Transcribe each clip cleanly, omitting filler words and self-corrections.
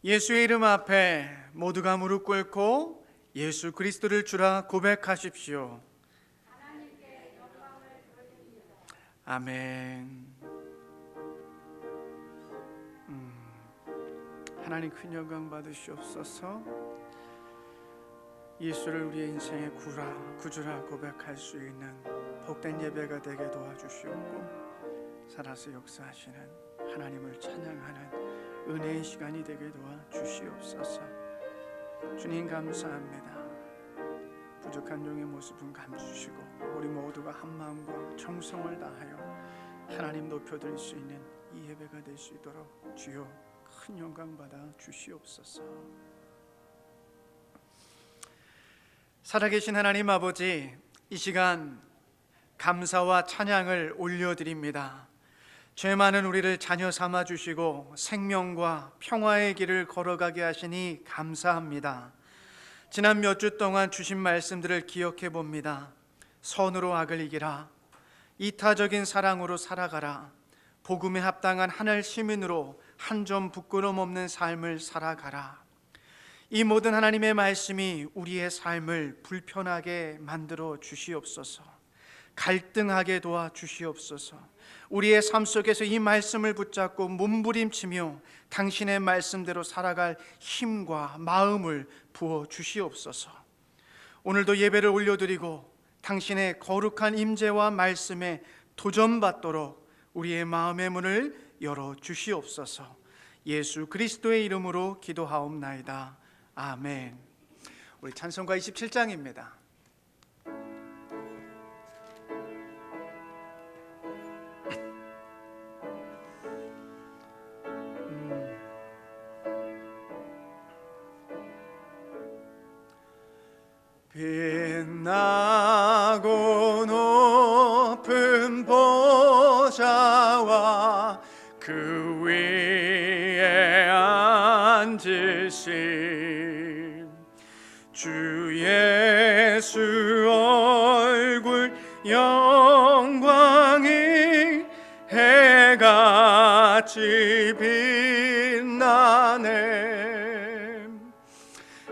예수의 이름 앞에 모두가 무릎 꿇고 예수 그리스도를 주라 고백하십시오. 아멘. 하나님 큰 영광 받으시옵소서. 예수를 우리의 인생의 구주라 고백할 수 있는 복된 예배가 되게 도와주시옵고, 살아서 역사하시는 하나님을 찬양하는 은혜의 시간이 되게 도와주시옵소서. 주님 감사합니다. 부족한 종의 모습은 감추시고 우리 모두가 한 마음과 정성을 다하여 하나님 높여드릴 수 있는 이 예배가 될 수 있도록 주여 큰 영광 받아 주시옵소서. 살아계신 하나님 아버지, 이 시간 감사와 찬양을 올려드립니다. 죄 많은 우리를 자녀 삼아 주시고 생명과 평화의 길을 걸어가게 하시니 감사합니다. 지난 몇 주 동안 주신 말씀들을 기억해 봅니다. 선으로 악을 이기라, 이타적인 사랑으로 살아가라, 복음에 합당한 하늘 시민으로 한 점 부끄럼 없는 삶을 살아가라. 이 모든 하나님의 말씀이 우리의 삶을 불편하게 만들어 주시옵소서. 갈등하게 도와 주시옵소서. 우리의 삶 속에서 이 말씀을 붙잡고 몸부림치며 당신의 말씀대로 살아갈 힘과 마음을 부어 주시옵소서. 오늘도 예배를 올려드리고 당신의 거룩한 임재와 말씀에 도전받도록 우리의 마음의 문을 열어 주시옵소서. 예수 그리스도의 이름으로 기도하옵나이다. 아멘. 우리 찬송가 27장입니다. 빛나고 높은 보좌와 그 위에 앉으신 주 예수 얼굴 영광이 해같이 빛나네.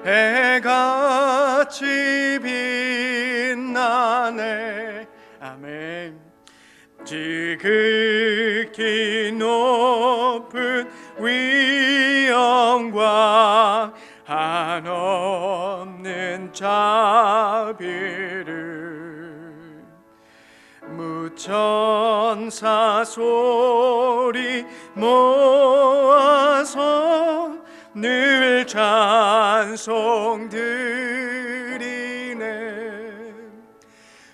해같이 빛나네. 아멘. 지극히 높은 위엄과 한없는 자비를 무천사 소리 모아서 늘 찬송 드리네.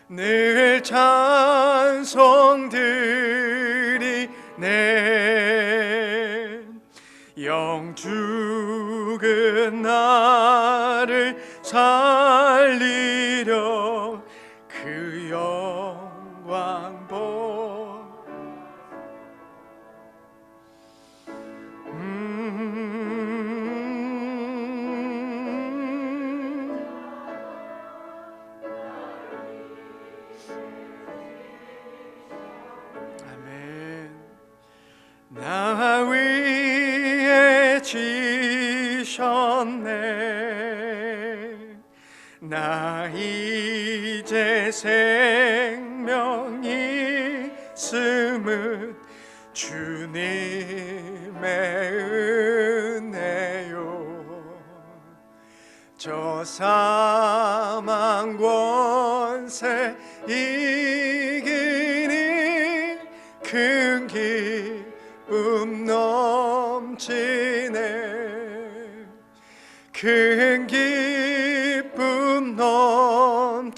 늘 찬송 드리네. 영죽은 나를 살리려 그 영광 나 위에 지셨네. 나 이제 생명이 있음은 주님의 은혜요. 저 사망 권세 이기니 큰 기쁨 넘치네. 큰 기쁨 넘치네.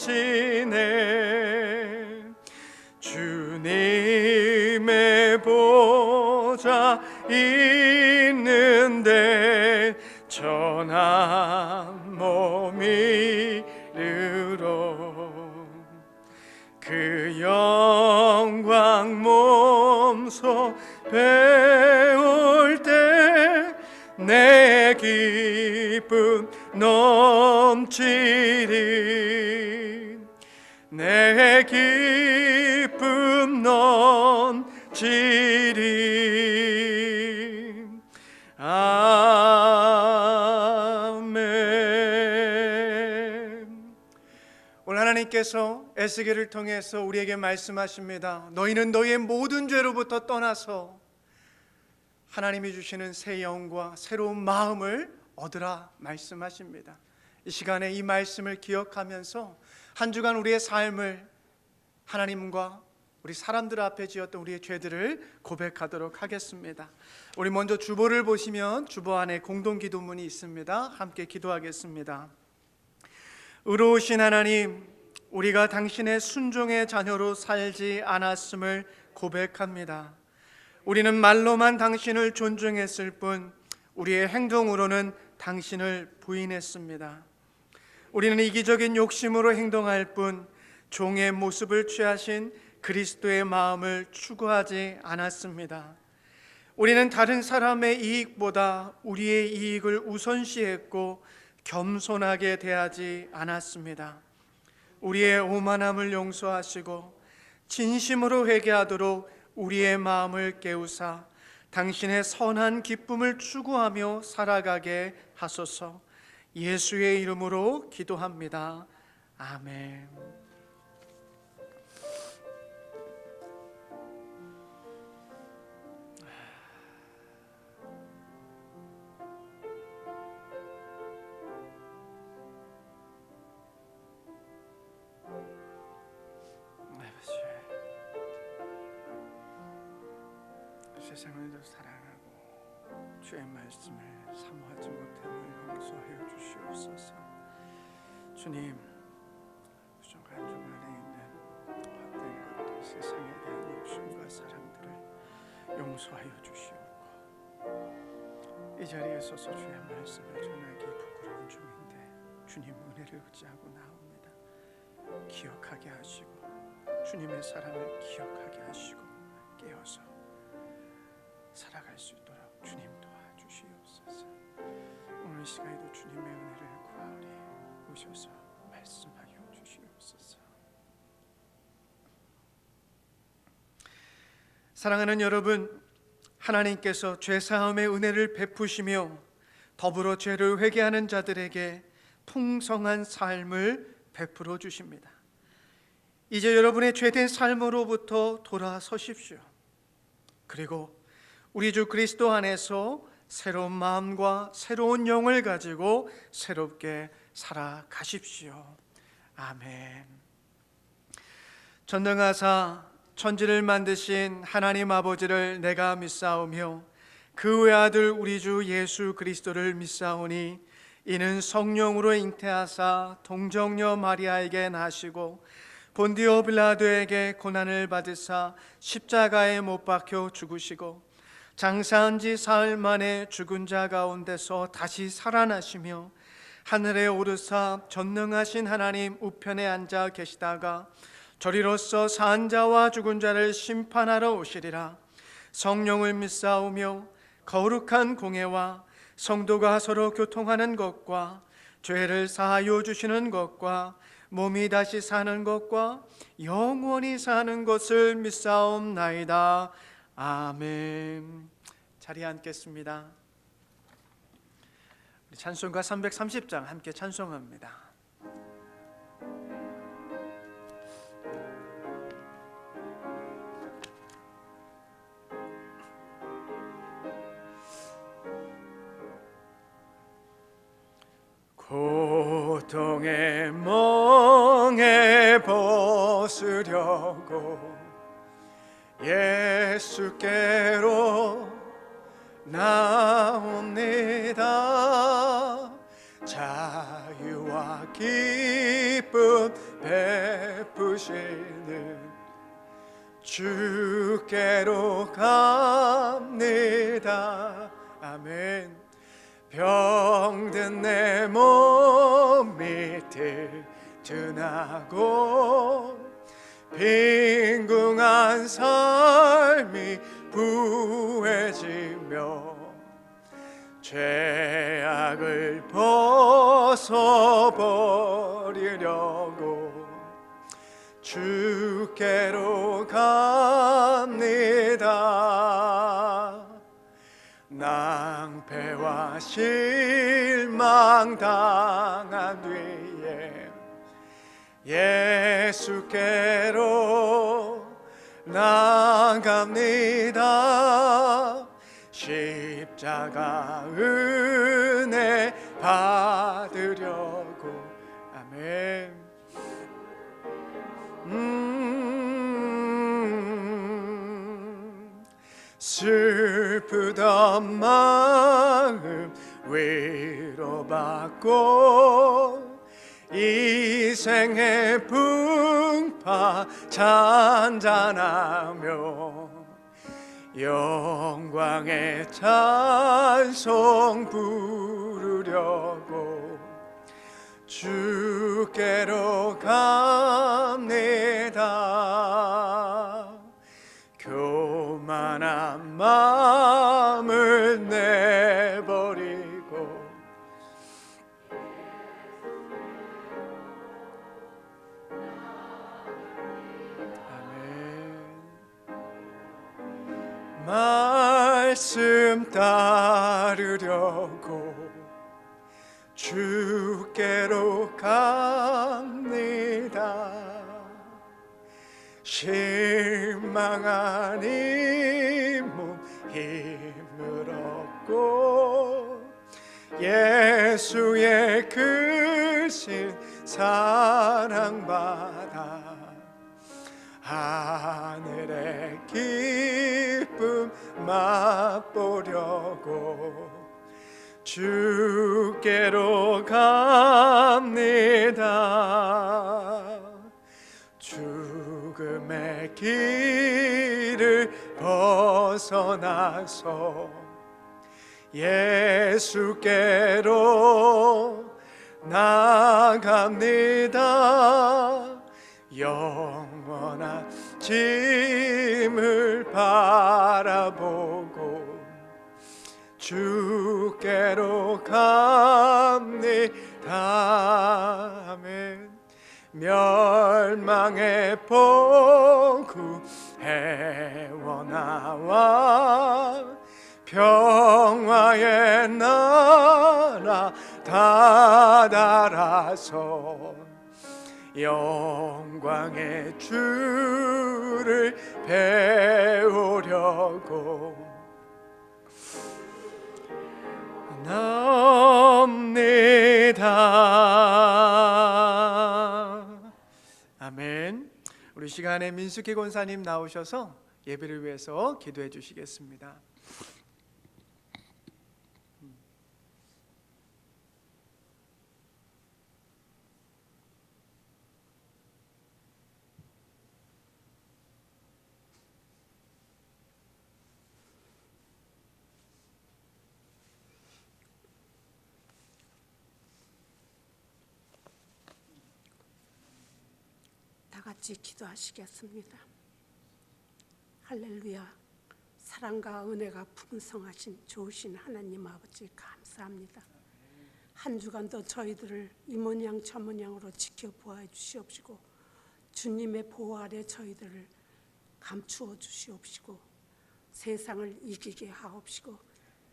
주님의 보좌 있는데 전한 몸이 이르러 그 영광 몸소 배울 때 내 기쁨 넘치리. 내 기쁨 넘치리. 아멘. 하나님께서 에스겔을 통해서 우리에게 말씀하십니다. 너희는 너희의 모든 죄로부터 떠나서 하나님이 주시는 새 영과 새로운 마음을 얻으라 말씀하십니다. 이 시간에 이 말씀을 기억하면서 한 주간 우리의 삶을 하나님과 우리 사람들 앞에 지었던 우리의 죄들을 고백하도록 하겠습니다. 우리 먼저 주보를 보시면 주보 안에 공동기도문이 있습니다. 함께 기도하겠습니다. 의로우신 하나님, 우리가 당신의 순종의 자녀로 살지 않았음을 고백합니다. 우리는 말로만 당신을 존중했을 뿐 우리의 행동으로는 당신을 부인했습니다. 우리는 이기적인 욕심으로 행동할 뿐 종의 모습을 취하신 그리스도의 마음을 추구하지 않았습니다. 우리는 다른 사람의 이익보다 우리의 이익을 우선시했고 겸손하게 대하지 않았습니다. 우리의 오만함을 용서하시고 진심으로 회개하도록 우리의 마음을 깨우사 당신의 선한 기쁨을 추구하며 살아가게 하소서. 예수의 이름으로 기도합니다. 아멘. 세상을 더 사랑하고 주의 말씀을 사모하지 못함을 용서하여 주시옵소서. 주님, 부족한 종 안에 있는 헛된 것들, 세상에 대한 욕심과 사랑들을 용서하여 주시옵고 이 자리에 서서 주의 말씀을 전하기 부끄러운 종인데 주님 은혜를 의지하고 나옵니다. 기억하게 하시고 주님의 사랑을 기억하게 하시고 깨어서 살아갈 수 있도록 주님 도와주시옵소서. 오늘 시간에도 주님의 은혜를 구하오니 오셔서 말씀하여 주시옵소서. 사랑하는 여러분, 하나님께서 죄사함의 은혜를 베푸시며 더불어 죄를 회개하는 자들에게 풍성한 삶을 베풀어 주십니다. 이제 여러분의 죄된 삶으로부터 돌아서십시오. 그리고 우리 주 그리스도 안에서 새로운 마음과 새로운 영을 가지고 새롭게 살아가십시오. 아멘. 전능하사 천지를 만드신 하나님 아버지를 내가 믿사오며 그 외아들 우리 주 예수 그리스도를 믿사오니 이는 성령으로 잉태하사 동정녀 마리아에게 나시고 본디오 빌라도에게 고난을 받으사 십자가에 못 박혀 죽으시고 장사한 지 사흘 만에 죽은 자 가운데서 다시 살아나시며 하늘에 오르사 전능하신 하나님 우편에 앉아 계시다가 저리로서 산 자와 죽은 자를 심판하러 오시리라. 성령을 믿사오며 거룩한 공회와 성도가 서로 교통하는 것과 죄를 사하여 주시는 것과 몸이 다시 사는 것과 영원히 사는 것을 믿사옵나이다. 아멘. 자리에 앉겠습니다. 우리 찬송가 330장 함께 찬송합니다. 고통의 멍에 벗으려고 예수께로 나옵니다. 자유와 기쁨 베푸시는 주께로 갑니다. 아멘. 병든 내 몸이 튼튼하고 빈궁한 삶이 부해지며 죄악을 벗어버리려고 주께로 갑니다. 낭패와 실망 당한 뒤에 예수께로 나갑니다. 십자가 은혜 받으려고. 아멘. 슬프던 마음 위로받고 이 생의 풍파 잔잔하며 영광의 찬송 부르려고 주께로 갑니다. 교만한 마음을 내버리고 말씀 따르려고 주께로 갑니다. 실망한 이 몸 힘을 얻고 예수의 크신 사랑받아 하늘의 기쁨 맛보려고 주께로 갑니다. 죽음의 길을 벗어나서 예수께로 나갑니다. 영원한 짐을 바라보고 주께로 갑니다. 아멘. 멸망의 포구 해원나와 평화의 나라 다다라서 영광의 주를 배우려고 나옵니다. 아멘. 우리 시간에 민숙희 권사님 나오셔서 예배를 위해서 기도해 주시겠습니다. 다 같이 기도하시겠습니다. 할렐루야. 사랑과 은혜가 풍성하신 좋으신 하나님 아버지 감사합니다. 한 주간도 저희들을 이 모양 저 모양으로 지켜보아 주시옵시고 주님의 보호 아래 저희들을 감추어 주시옵시고 세상을 이기게 하옵시고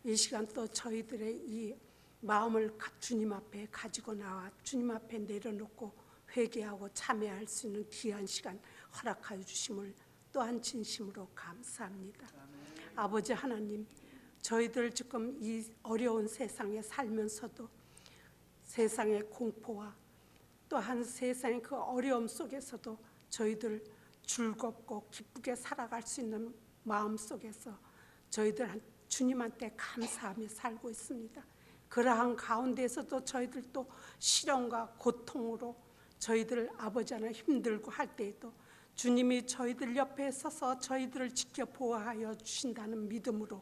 이 시간 또 저희들의 이 마음을 주님 앞에 가지고 나와 주님 앞에 내려놓고 회개하고 참회할 수 있는 귀한 시간 허락하여 주심을 또한 진심으로 감사합니다. 아버지 하나님, 저희들 지금 이 어려운 세상에 살면서도 세상의 공포와 또한 세상의 그 어려움 속에서도 저희들 즐겁고 기쁘게 살아갈 수 있는 마음 속에서 저희들 주님한테 감사하며 살고 있습니다. 그러한 가운데서도 저희들 또 시련과 고통으로 저희들 아버지 하나 힘들고 할 때에도 주님이 저희들 옆에 서서 저희들을 지켜 보호하여 주신다는 믿음으로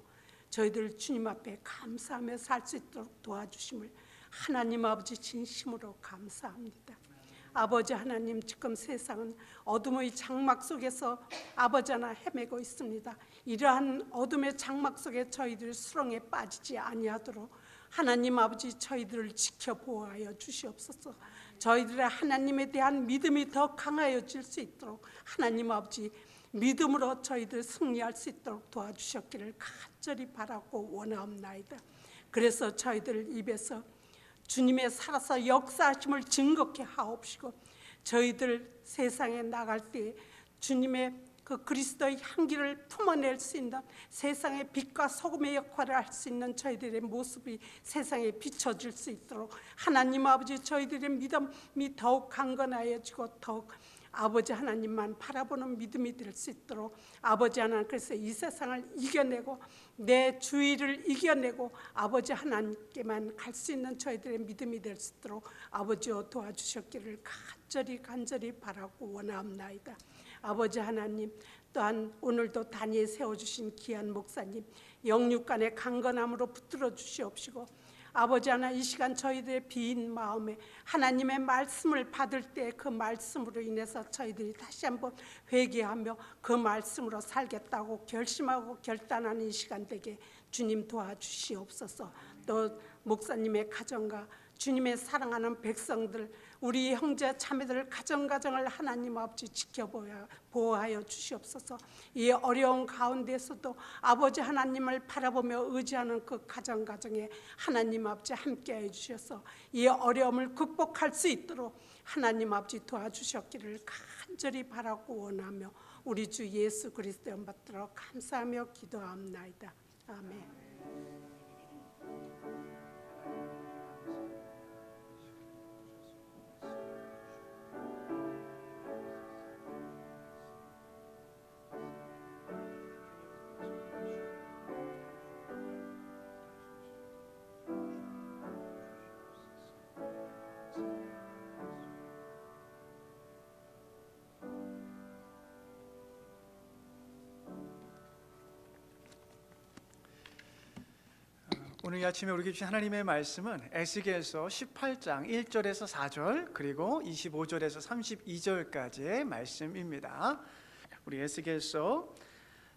저희들 주님 앞에 감사하며 살 수 있도록 도와주심을 하나님 아버지 진심으로 감사합니다. 아버지 하나님, 지금 세상은 어둠의 장막 속에서 아버지 하나 헤매고 있습니다. 이러한 어둠의 장막 속에 저희들 수렁에 빠지지 아니하도록 하나님 아버지 저희들을 지켜 보호하여 주시옵소서. 저희들의 하나님에 대한 믿음이 더 강하여질 수 있도록 하나님 아버지 믿음으로 저희들 승리할 수 있도록 도와주셨기를 간절히 바라고 원하옵나이다. 그래서 저희들 입에서 주님의 살아서 역사하심을 증거케 하옵시고 저희들 세상에 나갈 때 주님의 그 그리스도의 향기를 품어낼 수 있는 세상의 빛과 소금의 역할을 할 수 있는 저희들의 모습이 세상에 비춰질 수 있도록 하나님 아버지, 저희들의 믿음이 더욱 강건하여지고 더욱 아버지 하나님만 바라보는 믿음이 될 수 있도록 아버지 하나님, 그래서 이 세상을 이겨내고 내 주위를 이겨내고 아버지 하나님께만 갈 수 있는 저희들의 믿음이 될 수 있도록 아버지여 도와주셨기를 간절히 바라고 원하옵나이다. 아버지 하나님, 또한 오늘도 단위에 세워주신 귀한 목사님 영육간의 강건함으로 붙들어 주시옵시고 아버지 하나님, 이 시간 저희들의 빈 마음에 하나님의 말씀을 받을 때 그 말씀으로 인해서 저희들이 다시 한번 회개하며 그 말씀으로 살겠다고 결심하고 결단하는 이 시간 되게 주님 도와주시옵소서. 또 목사님의 가정과 주님의 사랑하는 백성들, 우리 형제 자매들 가정을 하나님 아버지 보호하여 주시옵소서. 이 어려운 가운데서도 아버지 하나님을 바라보며 의지하는 그 가정에 하나님 아버지 함께해 주셔서 이 어려움을 극복할 수 있도록 하나님 아버지 도와주셨기를 간절히 바라고 원하며 우리 주 예수 그리스도의 이름 받들어 감사하며 기도하옵나이다. 아멘. 오늘 아침에 우리에게 주신 하나님의 말씀은 에스겔서 18장 1절에서 4절 그리고 25절에서 32절까지의 말씀입니다. 우리 에스겔서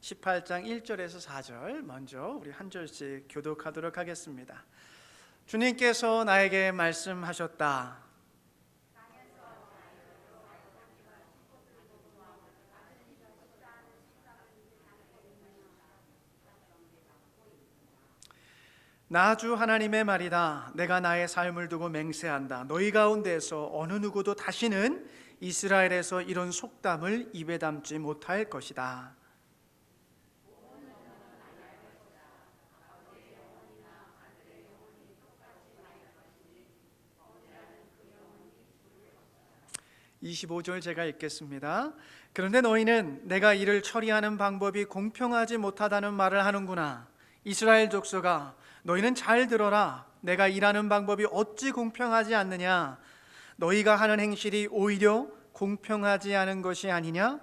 18장 1절에서 4절 먼저 우리 한 절씩 교독하도록 하겠습니다. 주님께서 나에게 말씀하셨다. 나 주 하나님의 말이다. 내가 나의 삶을 두고 맹세한다. 너희 가운데서 어느 누구도 다시는 이스라엘에서 이런 속담을 입에 담지 못할 것이다. (25절) 제가 읽겠습니다. 그런데 너희는 내가 이를 처리하는 방법이 공평하지 못하다는 말을 하는구나. 이스라엘 족속아, 너희는 잘 들어라. 내가 일하는 방법이 어찌 공평하지 않느냐? 너희가 하는 행실이 오히려 공평하지 않은 것이 아니냐?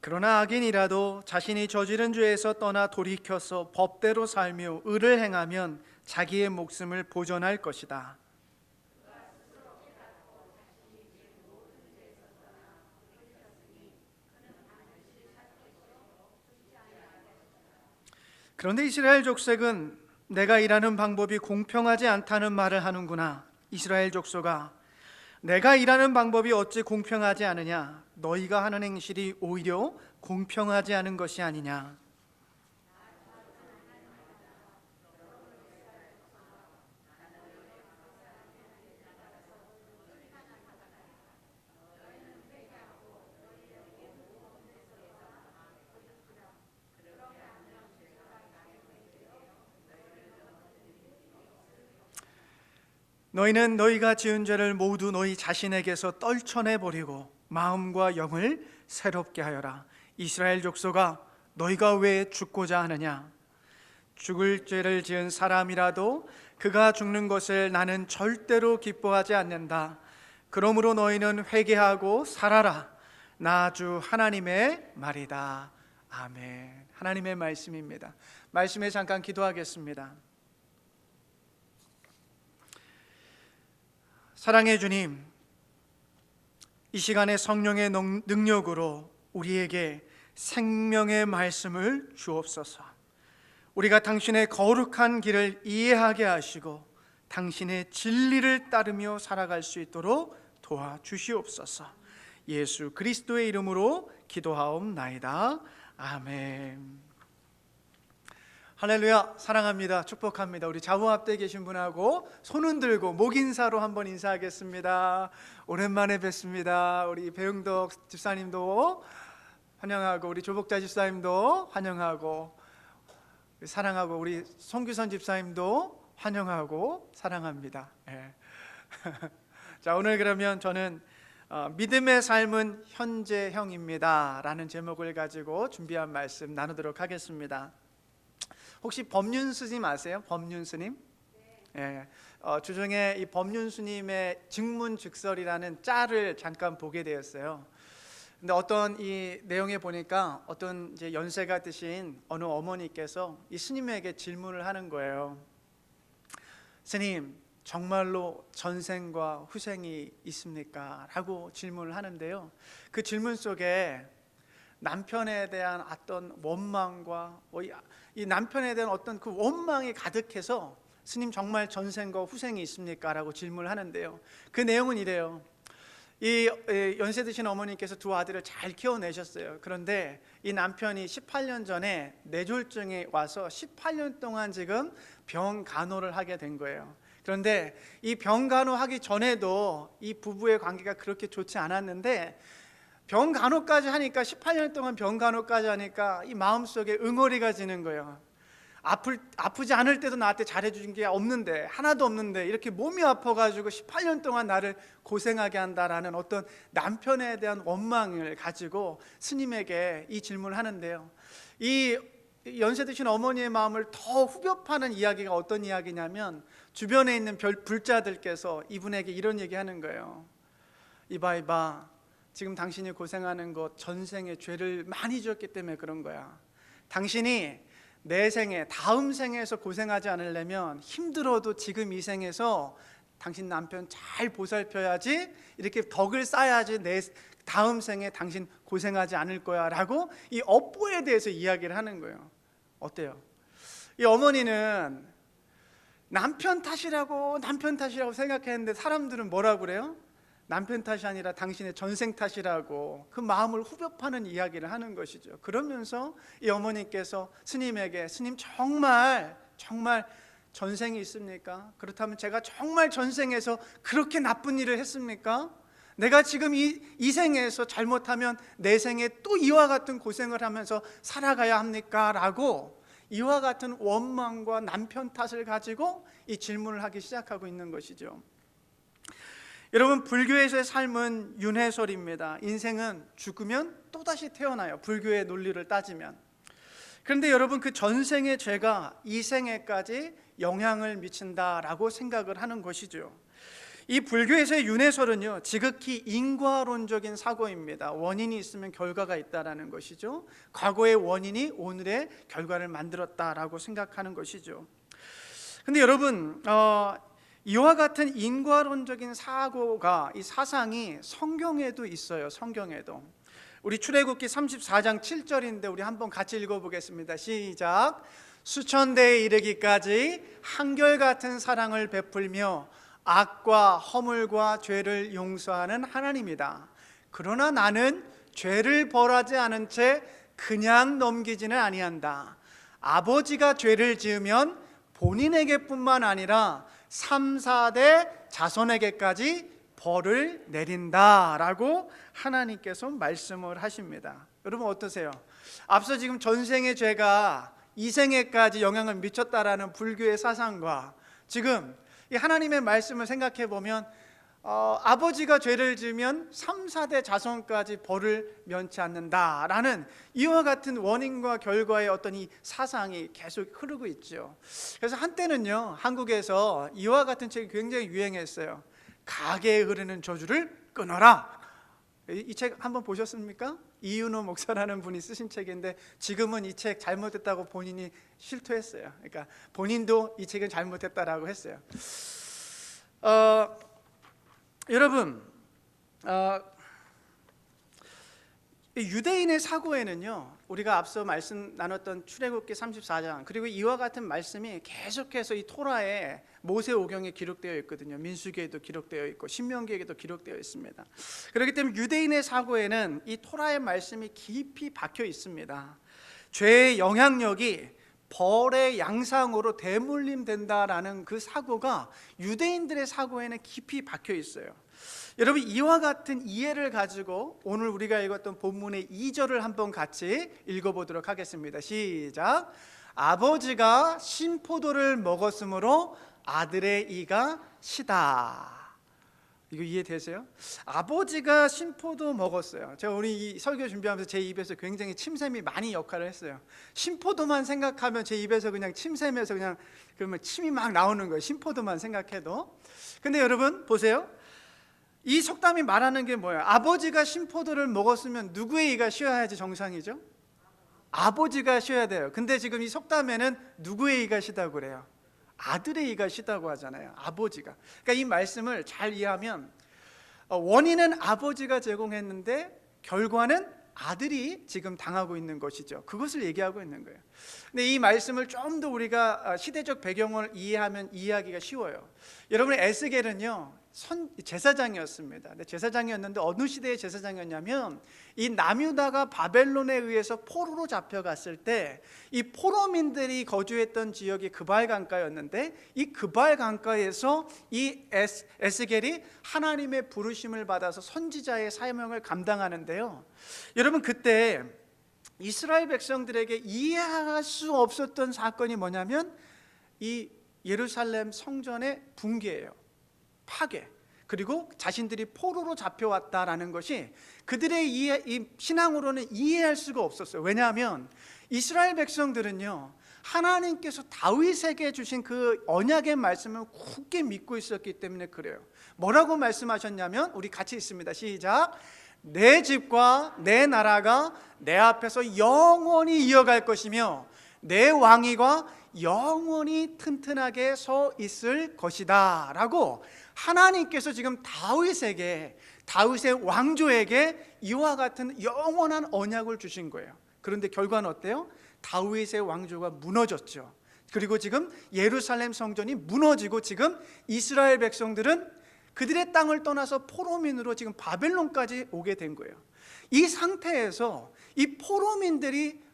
그러나 악인이라도 자신이 저지른 죄에서 떠나 돌이켜서 법대로 살며 의를 행하면 자기의 목숨을 보존할 것이다. 그런데 이스라엘 족속은 내가 일하는 방법이 공평하지 않다는 말을 하는구나. 이스라엘 족속아, 내가 일하는 방법이 어찌 공평하지 않으냐? 너희가 하는 행실이 오히려 공평하지 않은 것이 아니냐? 너희는 너희가 지은 죄를 모두 너희 자신에게서 떨쳐내버리고 마음과 영을 새롭게 하여라. 이스라엘 족속아, 너희가 왜 죽고자 하느냐? 죽을 죄를 지은 사람이라도 그가 죽는 것을 나는 절대로 기뻐하지 않는다. 그러므로 너희는 회개하고 살아라. 나 주 하나님의 말이다. 아멘. 하나님의 말씀입니다. 말씀에 잠깐 기도하겠습니다. 사랑의 주님, 이 시간에 성령의 능력으로 우리에게 생명의 말씀을 주옵소서. 우리가 당신의 거룩한 길을 이해하게 하시고 당신의 진리를 따르며 살아갈 수 있도록 도와주시옵소서. 예수 그리스도의 이름으로 기도하옵나이다. 아멘. 할렐루야. 사랑합니다. 축복합니다. 우리 좌우 앞에 계신 분하고 손은 들고 목 인사로 한번 인사하겠습니다. 오랜만에 뵙습니다. 우리 배흥덕 집사님도 환영하고, 우리 조복자 집사님도 환영하고, 사랑하고, 우리 송규선 집사님도 환영하고 사랑합니다. 네. 자, 오늘 그러면 저는 믿음의 삶은 현재형입니다 라는 제목을 가지고 준비한 말씀 나누도록 하겠습니다. 혹시 법륜 스님 아세요? 법륜 스님? 네. 주중에 이 법륜 스님의 증문즉설이라는 짤을 잠깐 보게 되었어요. 근데 어떤 이 내용에 보니까 어떤 이제 연세가 드신 어느 어머니께서 이 스님에게 질문을 하는 거예요. 스님, 정말로 전생과 후생이 있습니까? 라고 질문을 하는데요, 그 질문 속에 남편에 대한 어떤 원망과 이 남편에 대한 어떤 그 원망이 가득해서 스님 정말 전생과 후생이 있습니까? 라고 질문을 하는데요, 그 내용은 이래요. 이 연세 드신 어머니께서 두 아들을 잘 키워내셨어요. 그런데 이 남편이 18년 전에 뇌졸중이 와서 18년 동안 지금 병 간호를 하게 된 거예요. 그런데 이 병 간호하기 전에도 이 부부의 관계가 그렇게 좋지 않았는데, 병 간호까지 하니까, 18년 동안 병 간호까지 하니까 이 마음속에 응어리가 지는 거예요. 아프지 않을 때도 나한테 잘해준 게 없는데, 하나도 없는데 이렇게 몸이 아파가지고 18년 동안 나를 고생하게 한다라는 어떤 남편에 대한 원망을 가지고 스님에게 이 질문을 하는데요, 이 연세 드신 어머니의 마음을 더 후벼 파는 이야기가 어떤 이야기냐면, 주변에 있는 불자들께서 이분에게 이런 얘기하는 거예요. 이봐, 지금 당신이 고생하는 것 전생에 죄를 많이 지었기 때문에 그런 거야. 당신이 내 생에, 다음 생에서 고생하지 않으려면 힘들어도 지금 이 생에서 당신 남편 잘 보살펴야지, 이렇게 덕을 쌓아야지 내 다음 생에 당신 고생하지 않을 거야 라고 이 업보에 대해서 이야기를 하는 거예요. 어때요? 이 어머니는 남편 탓이라고 생각했는데, 사람들은 뭐라고 그래요? 남편 탓이 아니라 당신의 전생 탓이라고 그 마음을 후벼 파는 이야기를 하는 것이죠. 그러면서 이 어머니께서 스님에게, 스님 정말 전생이 있습니까? 그렇다면 제가 정말 전생에서 그렇게 나쁜 일을 했습니까? 내가 지금 이 생에서 잘못하면 내 생에 또 이와 같은 고생을 하면서 살아가야 합니까? 라고 이와 같은 원망과 남편 탓을 가지고 이 질문을 하기 시작하고 있는 것이죠. 여러분, 불교에서의 삶은 윤회설입니다. 인생은 죽으면 또다시 태어나요, 불교의 논리를 따지면. 그런데 여러분, 그 전생의 죄가 이 생에까지 영향을 미친다라고 생각을 하는 것이죠. 이 불교에서의 윤회설은요, 지극히 인과론적인 사고입니다. 원인이 있으면 결과가 있다라는 것이죠. 과거의 원인이 오늘의 결과를 만들었다라고 생각하는 것이죠. 근데 여러분, 이와 같은 인과론적인 사고가, 이 사상이 성경에도 있어요. 성경에도. 우리 출애굽기 34장 7절인데 우리 한번 같이 읽어보겠습니다. 시작. 수천대에 이르기까지 한결같은 사랑을 베풀며 악과 허물과 죄를 용서하는 하나님이다. 그러나 나는 죄를 벌하지 않은 채 그냥 넘기지는 아니한다. 아버지가 죄를 지으면 본인에게뿐만 아니라 3, 4대 자손에게까지 벌을 내린다라고 하나님께서 말씀을 하십니다. 여러분 어떠세요? 앞서 지금 전생의 죄가 이 생에까지 영향을 미쳤다라는 불교의 사상과 지금 이 하나님의 말씀을 생각해 보면 아버지가 죄를 지으면 3, 4대 자손까지 벌을 면치 않는다라는 이와 같은 원인과 결과의 어떤 이 사상이 계속 흐르고 있죠. 그래서 한때는요, 한국에서 이와 같은 책이 굉장히 유행했어요. 가게에 흐르는 저주를 끊어라. 이 책 한번 보셨습니까? 이윤호 목사라는 분이 쓰신 책인데, 지금은 이 책 잘못했다고 본인이 실토했어요. 그러니까 본인도 이 책은 잘못했다라고 했어요. 여러분, 유대인의 사고에는요, 우리가 앞서 말씀 나눴던 출애굽기 34장 그리고 이와 같은 말씀이 계속해서 이 토라에 모세오경에 기록되어 있거든요. 민수기에도 기록되어 있고 신명기에도 기록되어 있습니다. 그렇기 때문에 유대인의 사고에는 이 토라의 말씀이 깊이 박혀 있습니다. 죄의 영향력이 벌의 양상으로 대물림된다라는 그 사고가 유대인들의 사고에는 깊이 박혀 있어요. 여러분, 이와 같은 이해를 가지고 오늘 우리가 읽었던 본문의 2절을 한번 같이 읽어보도록 하겠습니다. 시작. 아버지가 신포도를 먹었으므로 아들의 이가 시다. 이거 이해되세요? 아버지가 신포도 먹었어요. 제가 오늘 이 설교 준비하면서 제 입에서 굉장히 침샘이 많이 역할을 했어요. 신포도만 생각하면 제 입에서 그냥 침샘에서 그냥 그러면 침이 막 나오는 거예요. 신포도만 생각해도. 근데 여러분 보세요. 이 속담이 말하는 게 뭐예요? 아버지가 신포도를 먹었으면 누구의 이가 쉬어야지 정상이죠? 아버지가 쉬어야 돼요. 근데 지금 이 속담에는 누구의 이가 쉬다고 그래요? 아들의 이가 쉬다고 하잖아요. 아버지가. 그러니까 이 말씀을 잘 이해하면 원인은 아버지가 제공했는데 결과는 아들이 지금 당하고 있는 것이죠. 그것을 얘기하고 있는 거예요. 근데 이 말씀을 좀 더 우리가 시대적 배경을 이해하면 이해하기가 쉬워요. 여러분의 에스겔은요 제사장이었습니다. 제사장이었는데 어느 시대의 제사장이었냐면 이 남유다가 바벨론에 의해서 포로로 잡혀갔을 때 이 포로민들이 거주했던 지역이 그발 강가였는데 이 그발 강가에서 이 에스겔이 하나님의 부르심을 받아서 선지자의 사명을 감당하는데요. 여러분 그때 이스라엘 백성들에게 이해할 수 없었던 사건이 뭐냐면 이 예루살렘 성전의 붕괴예요. 파괴, 그리고 자신들이 포로로 잡혀왔다라는 것이 그들의 이 신앙으로는 이해할 수가 없었어요. 왜냐하면 이스라엘 백성들은요 하나님께서 다윗에게 주신 그 언약의 말씀을 굳게 믿고 있었기 때문에 그래요. 뭐라고 말씀하셨냐면 우리 같이 읽습니다. 시작. 내 집과 내 나라가 내 앞에서 영원히 이어갈 것이며 내 왕위가 영원히 튼튼하게 서 있을 것이다 라고 하나님께서 지금 다윗의 왕조에게 이와 같은 영원한 언약을 주신 거예요. 그런데 결과는 어때요? 다윗의 왕조가 무너졌죠. 그리고 지금 예루살렘 성전이 무너지고 지금 이스라엘 백성들은 그들의 땅을 떠나서 포로민으로 지금 바벨론까지 오게 된 거예요. 이 상태에서 이 포로민들이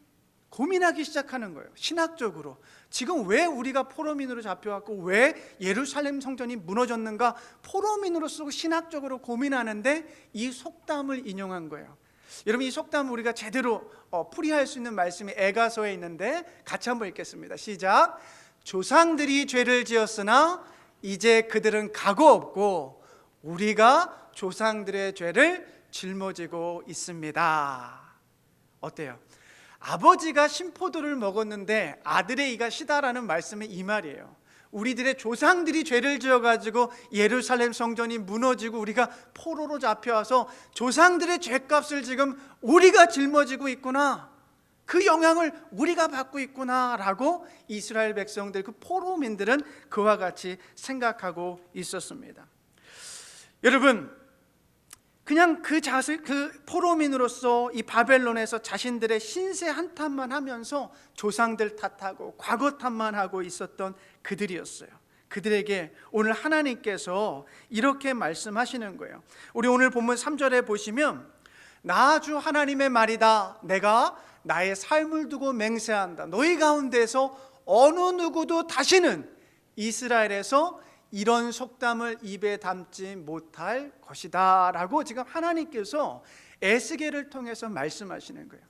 고민하기 시작하는 거예요. 신학적으로 지금 왜 우리가 포로민으로 잡혀왔고 왜 예루살렘 성전이 무너졌는가 포로민으로서 신학적으로 고민하는데 이 속담을 인용한 거예요. 여러분 이 속담을 우리가 제대로 풀이할 수 있는 말씀이 에가서에 있는데 같이 한번 읽겠습니다. 시작. 조상들이 죄를 지었으나 이제 그들은 각오 없고 우리가 조상들의 죄를 짊어지고 있습니다. 어때요? 아버지가 신포도를 먹었는데 아들의 이가 시다라는 말씀은 이 말이에요. 우리들의 조상들이 죄를 지어가지고 예루살렘 성전이 무너지고 우리가 포로로 잡혀와서 조상들의 죄값을 지금 우리가 짊어지고 있구나, 그 영향을 우리가 받고 있구나 라고 이스라엘 백성들, 그 포로민들은 그와 같이 생각하고 있었습니다. 여러분 그냥 그 포로민으로서 이 바벨론에서 자신들의 신세 한탄만 하면서 조상들 탓하고 과거 탓만 하고 있었던 그들이었어요. 그들에게 오늘 하나님께서 이렇게 말씀하시는 거예요. 우리 오늘 본문 3절에 보시면 나 주 하나님의 말이다. 내가 나의 삶을 두고 맹세한다. 너희 가운데서 어느 누구도 다시는 이스라엘에서 이런 속담을 입에 담지 못할 것이다 라고 지금 하나님께서 에스겔을 통해서 말씀하시는 거예요.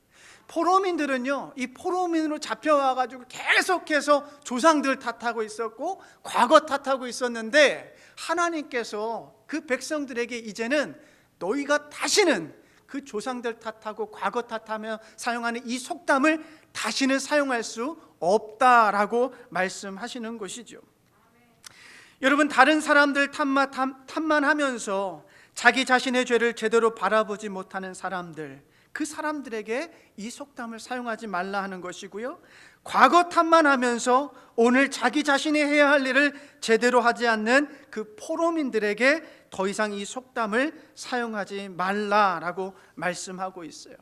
포로민들은요 이 포로민으로 잡혀와가지고 계속해서 조상들 탓하고 있었고 과거 탓하고 있었는데 하나님께서 그 백성들에게 이제는 너희가 다시는 그 조상들 탓하고 과거 탓하며 사용하는 이 속담을 다시는 사용할 수 없다라고 말씀하시는 것이죠. 여러분 다른 사람들 탓만 하면서 자기 자신의 죄를 제대로 바라보지 못하는 사람들, 그 사람들에게 이 속담을 사용하지 말라 하는 것이고요, 과거 탓만 하면서 오늘 자기 자신이 해야 할 일을 제대로 하지 않는 그 포로민들에게 더 이상 이 속담을 사용하지 말라라고 말씀하고 있어요.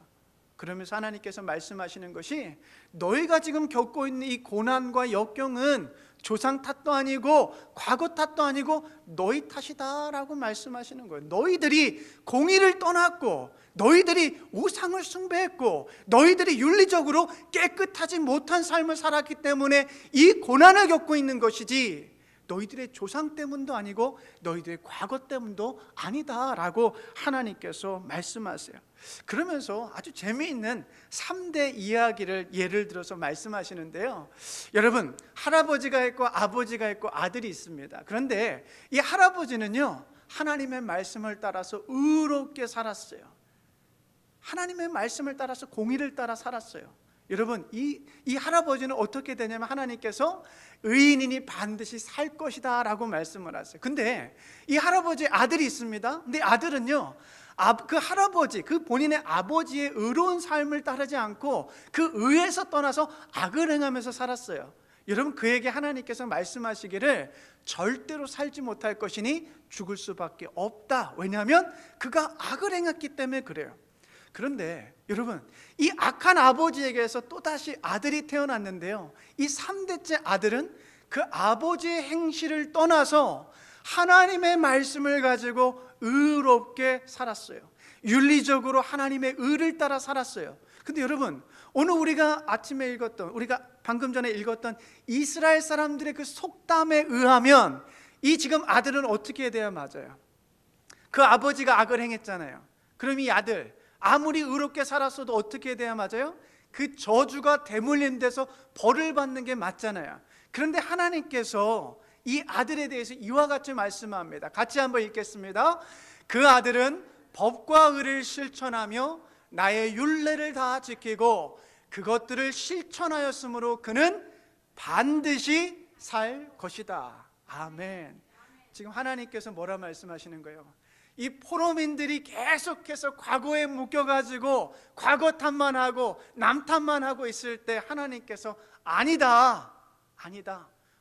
그러면서 하나님께서 말씀하시는 것이 너희가 지금 겪고 있는 이 고난과 역경은 조상 탓도 아니고 과거 탓도 아니고 너희 탓이다라고 말씀하시는 거예요. 너희들이 공의를 떠났고 너희들이 우상을 숭배했고 너희들이 윤리적으로 깨끗하지 못한 삶을 살았기 때문에 이 고난을 겪고 있는 것이지 너희들의 조상 때문도 아니고 너희들의 과거 때문도 아니다라고 하나님께서 말씀하세요. 그러면서 아주 재미있는 3대 이야기를 예를 들어서 말씀하시는데요. 여러분, 할아버지가 있고 아버지가 있고 아들이 있습니다. 그런데 이 할아버지는요, 하나님의 말씀을 따라서 의롭게 살았어요. 하나님의 말씀을 따라서 공의를 따라 살았어요. 여러분, 이 할아버지는 어떻게 되냐면 하나님께서 의인이니 반드시 살 것이다 라고 말씀을 하세요. 근데 이 할아버지의 아들이 있습니다. 근데 아들은요, 그 할아버지, 그 본인의 아버지의 의로운 삶을 따르지 않고 그 의에서 떠나서 악을 행하면서 살았어요. 여러분, 그에게 하나님께서 말씀하시기를 절대로 살지 못할 것이니 죽을 수밖에 없다. 왜냐하면 그가 악을 행했기 때문에 그래요. 그런데 여러분, 이 악한 아버지에게서 또다시 아들이 태어났는데요, 이 3대째 아들은 그 아버지의 행실을 떠나서 하나님의 말씀을 가지고 의롭게 살았어요. 윤리적으로 하나님의 의를 따라 살았어요. 근데 여러분, 오늘 우리가 아침에 읽었던, 우리가 방금 전에 읽었던 이스라엘 사람들의 그 속담에 의하면 이 지금 아들은 어떻게 돼야 맞아요? 그 아버지가 악을 행했잖아요. 그럼 이 아들 아무리 의롭게 살았어도 어떻게 돼야 맞아요? 그 저주가 대물림 돼서 벌을 받는 게 맞잖아요. 그런데 하나님께서 이 아들에 대해서 이와 같이 말씀합니다. 같이 한번 읽겠습니다. 그 아들은 법과 의를 실천하며 나의 율례를 다 지키고 그것들을 실천하였으므로 그는 반드시 살 것이다. 아멘. 지금 하나님께서 뭐라 말씀하시는 거예요? 이 포로민들이 계속해서 과거에 묶여가지고 과거 탓만 하고 남 탓만 하고 있을 때 하나님께서 아니다,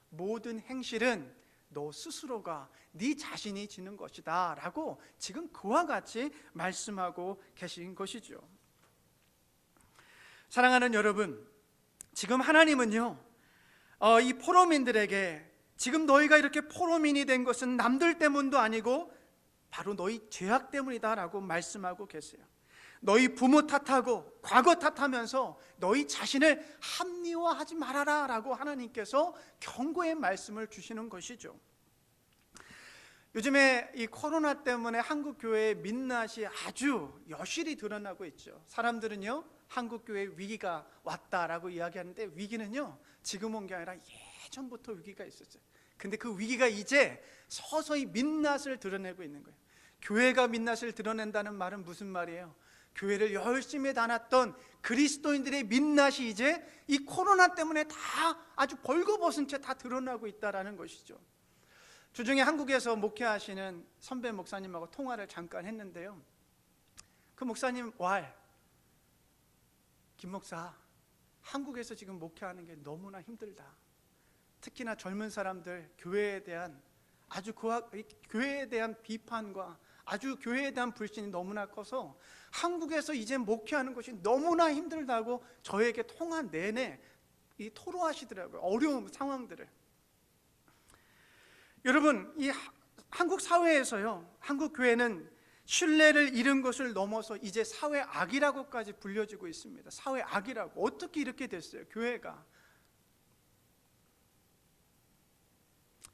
모든 행실은 너 스스로가 네 자신이 지는 것이다 라고 지금 그와 같이 말씀하고 계신 것이죠. 사랑하는 여러분, 지금 하나님은요, 이 포로민들에게 지금 너희가 이렇게 포로민이 된 것은 남들 때문도 아니고 바로 너희 죄악 때문이다 라고 말씀하고 계세요. 너희 부모 탓하고 과거 탓하면서 너희 자신을 합리화하지 말아라 라고 하나님께서 경고의 말씀을 주시는 것이죠. 요즘에 이 코로나 때문에 한국 교회의 민낯이 아주 여실히 드러나고 있죠. 사람들은요, 한국 교회에 위기가 왔다라고 이야기하는데 위기는요, 지금 온 게 아니라 예전부터 위기가 있었어요. 근데 그 위기가 이제 서서히 민낯을 드러내고 있는 거예요. 교회가 민낯을 드러낸다는 말은 무슨 말이에요? 교회를 열심히 다녔던 그리스도인들의 민낯이 이제 이 코로나 때문에 다 아주 벌거벗은 채 다 드러나고 있다라는 것이죠. 주중에 한국에서 목회하시는 선배 목사님하고 통화를 잠깐 했는데요, 그 목사님 김 목사, 한국에서 지금 목회하는 게 너무나 힘들다. 특히나 젊은 사람들 교회에 대한 교회에 대한 비판과 아주 교회에 대한 불신이 너무나 커서 한국에서 이제 목회하는 것이 너무나 힘들다고 저에게 통화 내내 토로하시더라고요. 어려운 상황들을. 여러분, 이 한국 사회에서요, 한국 교회는 신뢰를 잃은 것을 넘어서 이제 사회 악이라고까지 불려지고 있습니다. 사회 악이라고. 어떻게 이렇게 됐어요, 교회가?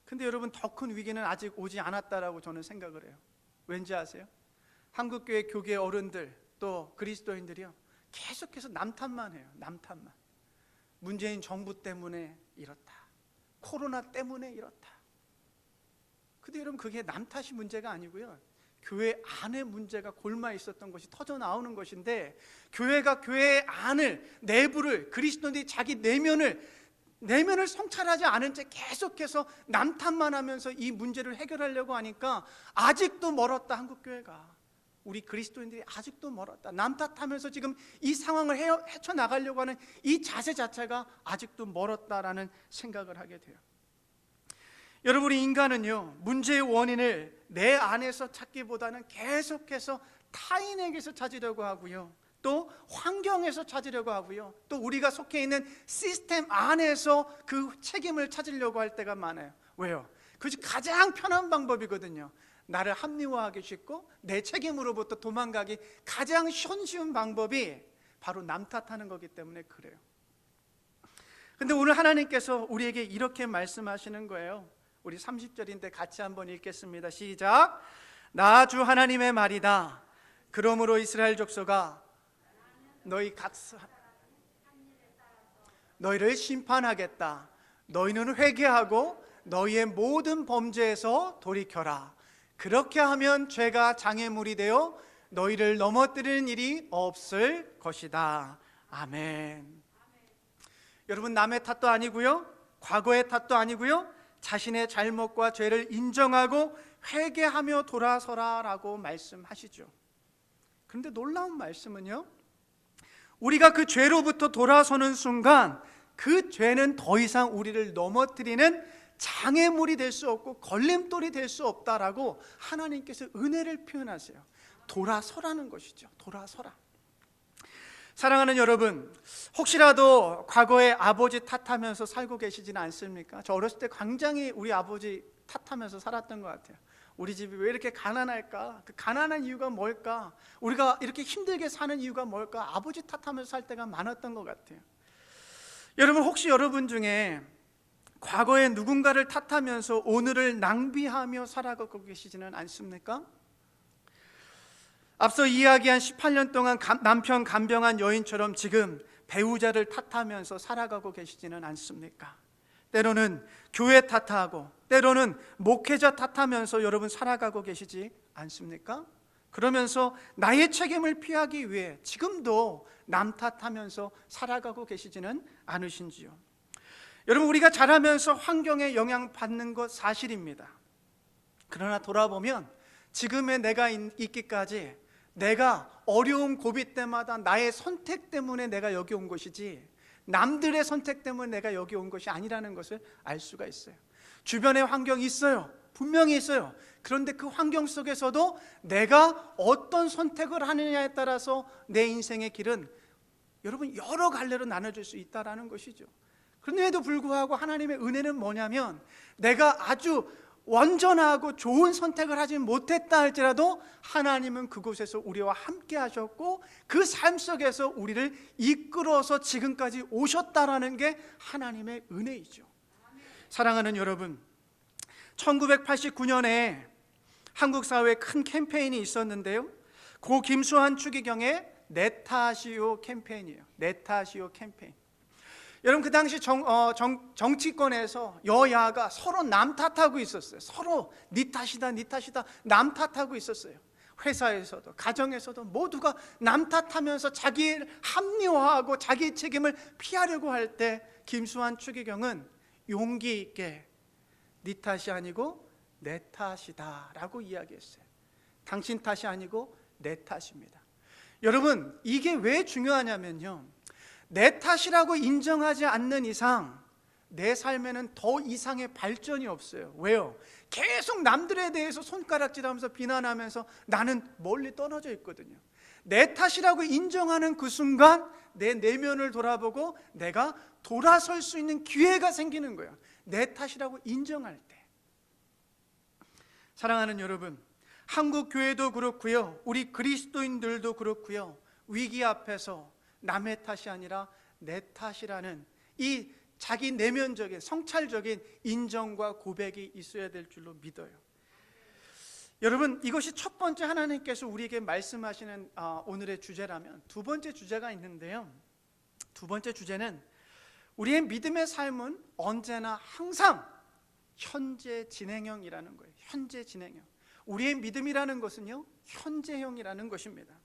근데 여러분, 더 큰 위기는 아직 오지 않았다라고 저는 생각을 해요. 왠지 아세요? 한국교회 교계 어른들 또 그리스도인들이요, 계속해서 남 탓만 해요. 남 탓만. 문재인 정부 때문에 이렇다, 코로나 때문에 이렇다. 근데 여러분, 그게 남 탓이 문제가 아니고요, 교회 안에 문제가 골마 있었던 것이 터져 나오는 것인데, 교회가 교회의 안을, 내부를, 그리스도인들이 자기 내면을 성찰하지 않은 채 계속해서 남 탓만 하면서 이 문제를 해결하려고 하니까 아직도 멀었다. 한국교회가, 우리 그리스도인들이 아직도 멀었다. 남 탓하면서 지금 이 상황을 헤쳐나가려고 하는 이 자세 자체가 아직도 멀었다라는 생각을 하게 돼요. 여러분, 우리 인간은요, 문제의 원인을 내 안에서 찾기보다는 계속해서 타인에게서 찾으려고 하고요, 또 환경에서 찾으려고 하고요, 또 우리가 속해 있는 시스템 안에서 그 책임을 찾으려고 할 때가 많아요. 왜요? 그것이 가장 편한 방법이거든요. 나를 합리화하기 쉽고 내 책임으로부터 도망가기 가장 손쉬운 방법이 바로 남 탓하는 거기 때문에 그래요. 근데 오늘 하나님께서 우리에게 이렇게 말씀하시는 거예요. 우리 30절인데 같이 한번 읽겠습니다. 시작. 나 주 하나님의 말이다. 그러므로 이스라엘 족속아, 너희를 심판하겠다. 너희는 회개하고 너희의 모든 범죄에서 돌이켜라. 그렇게 하면 죄가 장애물이 되어 너희를 넘어뜨리는 일이 없을 것이다. 아멘. 여러분, 남의 탓도 아니고요, 과거의 탓도 아니고요, 자신의 잘못과 죄를 인정하고 회개하며 돌아서라라고 말씀하시죠. 그런데 놀라운 말씀은요, 우리가 그 죄로부터 돌아서는 순간 그 죄는 더 이상 우리를 넘어뜨리는 장애물이 될 수 없고 걸림돌이 될 수 없다라고 하나님께서 은혜를 표현하세요. 돌아서라는 것이죠. 돌아서라. 사랑하는 여러분, 혹시라도 과거에 아버지 탓하면서 살고 계시지는 않습니까? 저 어렸을 때 굉장히 우리 아버지 탓하면서 살았던 것 같아요. 우리 집이 왜 이렇게 가난할까? 그 가난한 이유가 뭘까? 우리가 이렇게 힘들게 사는 이유가 뭘까? 아버지 탓하면서 살 때가 많았던 것 같아요. 여러분, 혹시 여러분 중에 과거에 누군가를 탓하면서 오늘을 낭비하며 살아가고 계시지는 않습니까? 앞서 이야기한 18년 동안 남편 간병한 여인처럼 지금 배우자를 탓하면서 살아가고 계시지는 않습니까? 때로는 교회 탓하고 때로는 목회자 탓하면서 여러분 살아가고 계시지 않습니까? 그러면서 나의 책임을 피하기 위해 지금도 남 탓하면서 살아가고 계시지는 않으신지요? 여러분, 우리가 자라면서 환경에 영향받는 것 사실입니다. 그러나 돌아보면 지금의 내가 있기까지 내가 어려운 고비 때마다 나의 선택 때문에 내가 여기 온 것이지 남들의 선택 때문에 내가 여기 온 것이 아니라는 것을 알 수가 있어요. 주변에 환경이 있어요. 분명히 있어요. 그런데 그 환경 속에서도 내가 어떤 선택을 하느냐에 따라서 내 인생의 길은 여러분 여러 갈래로 나눠질 수 있다는 것이죠. 그런데도 불구하고 하나님의 은혜는 뭐냐면 내가 아주 완전하고 좋은 선택을 하지 못했다 할지라도 하나님은 그곳에서 우리와 함께 하셨고 그 삶 속에서 우리를 이끌어서 지금까지 오셨다라는 게 하나님의 은혜이죠. 사랑하는 여러분, 1989년에 한국 사회에 큰 캠페인이 있었는데요, 고 김수환 추기경의 내 탓이요 캠페인이에요. 내 탓이요 캠페인. 여러분, 그 당시 정치권에서 여야가 서로 남 탓하고 있었어요. 서로 네 탓이다 네 탓이다 남 탓하고 있었어요. 회사에서도 가정에서도 모두가 남 탓하면서 자기를 합리화하고 자기 책임을 피하려고 할 때 김수환 추기경은 용기 있게 네 탓이 아니고 내 탓이다 라고 이야기했어요. 당신 탓이 아니고 내 탓입니다. 여러분, 이게 왜 중요하냐면요, 내 탓이라고 인정하지 않는 이상 내 삶에는 더 이상의 발전이 없어요. 왜요? 계속 남들에 대해서 손가락질하면서 비난하면서 나는 멀리 떨어져 있거든요. 내 탓이라고 인정하는 그 순간 내 내면을 돌아보고 내가 돌아설 수 있는 기회가 생기는 거예요. 내 탓이라고 인정할 때. 사랑하는 여러분, 한국 교회도 그렇고요, 우리 그리스도인들도 그렇고요, 위기 앞에서 남의 탓이 아니라 내 탓이라는 이 자기 내면적인 성찰적인 인정과 고백이 있어야 될 줄로 믿어요. 여러분, 이것이 첫 번째 하나님께서 우리에게 말씀하시는 오늘의 주제라면, 두 번째 주제가 있는데요, 두 번째 주제는 우리의 믿음의 삶은 언제나 항상 현재 진행형이라는 거예요. 현재 진행형. 우리의 믿음이라는 것은요, 현재형이라는 것입니다.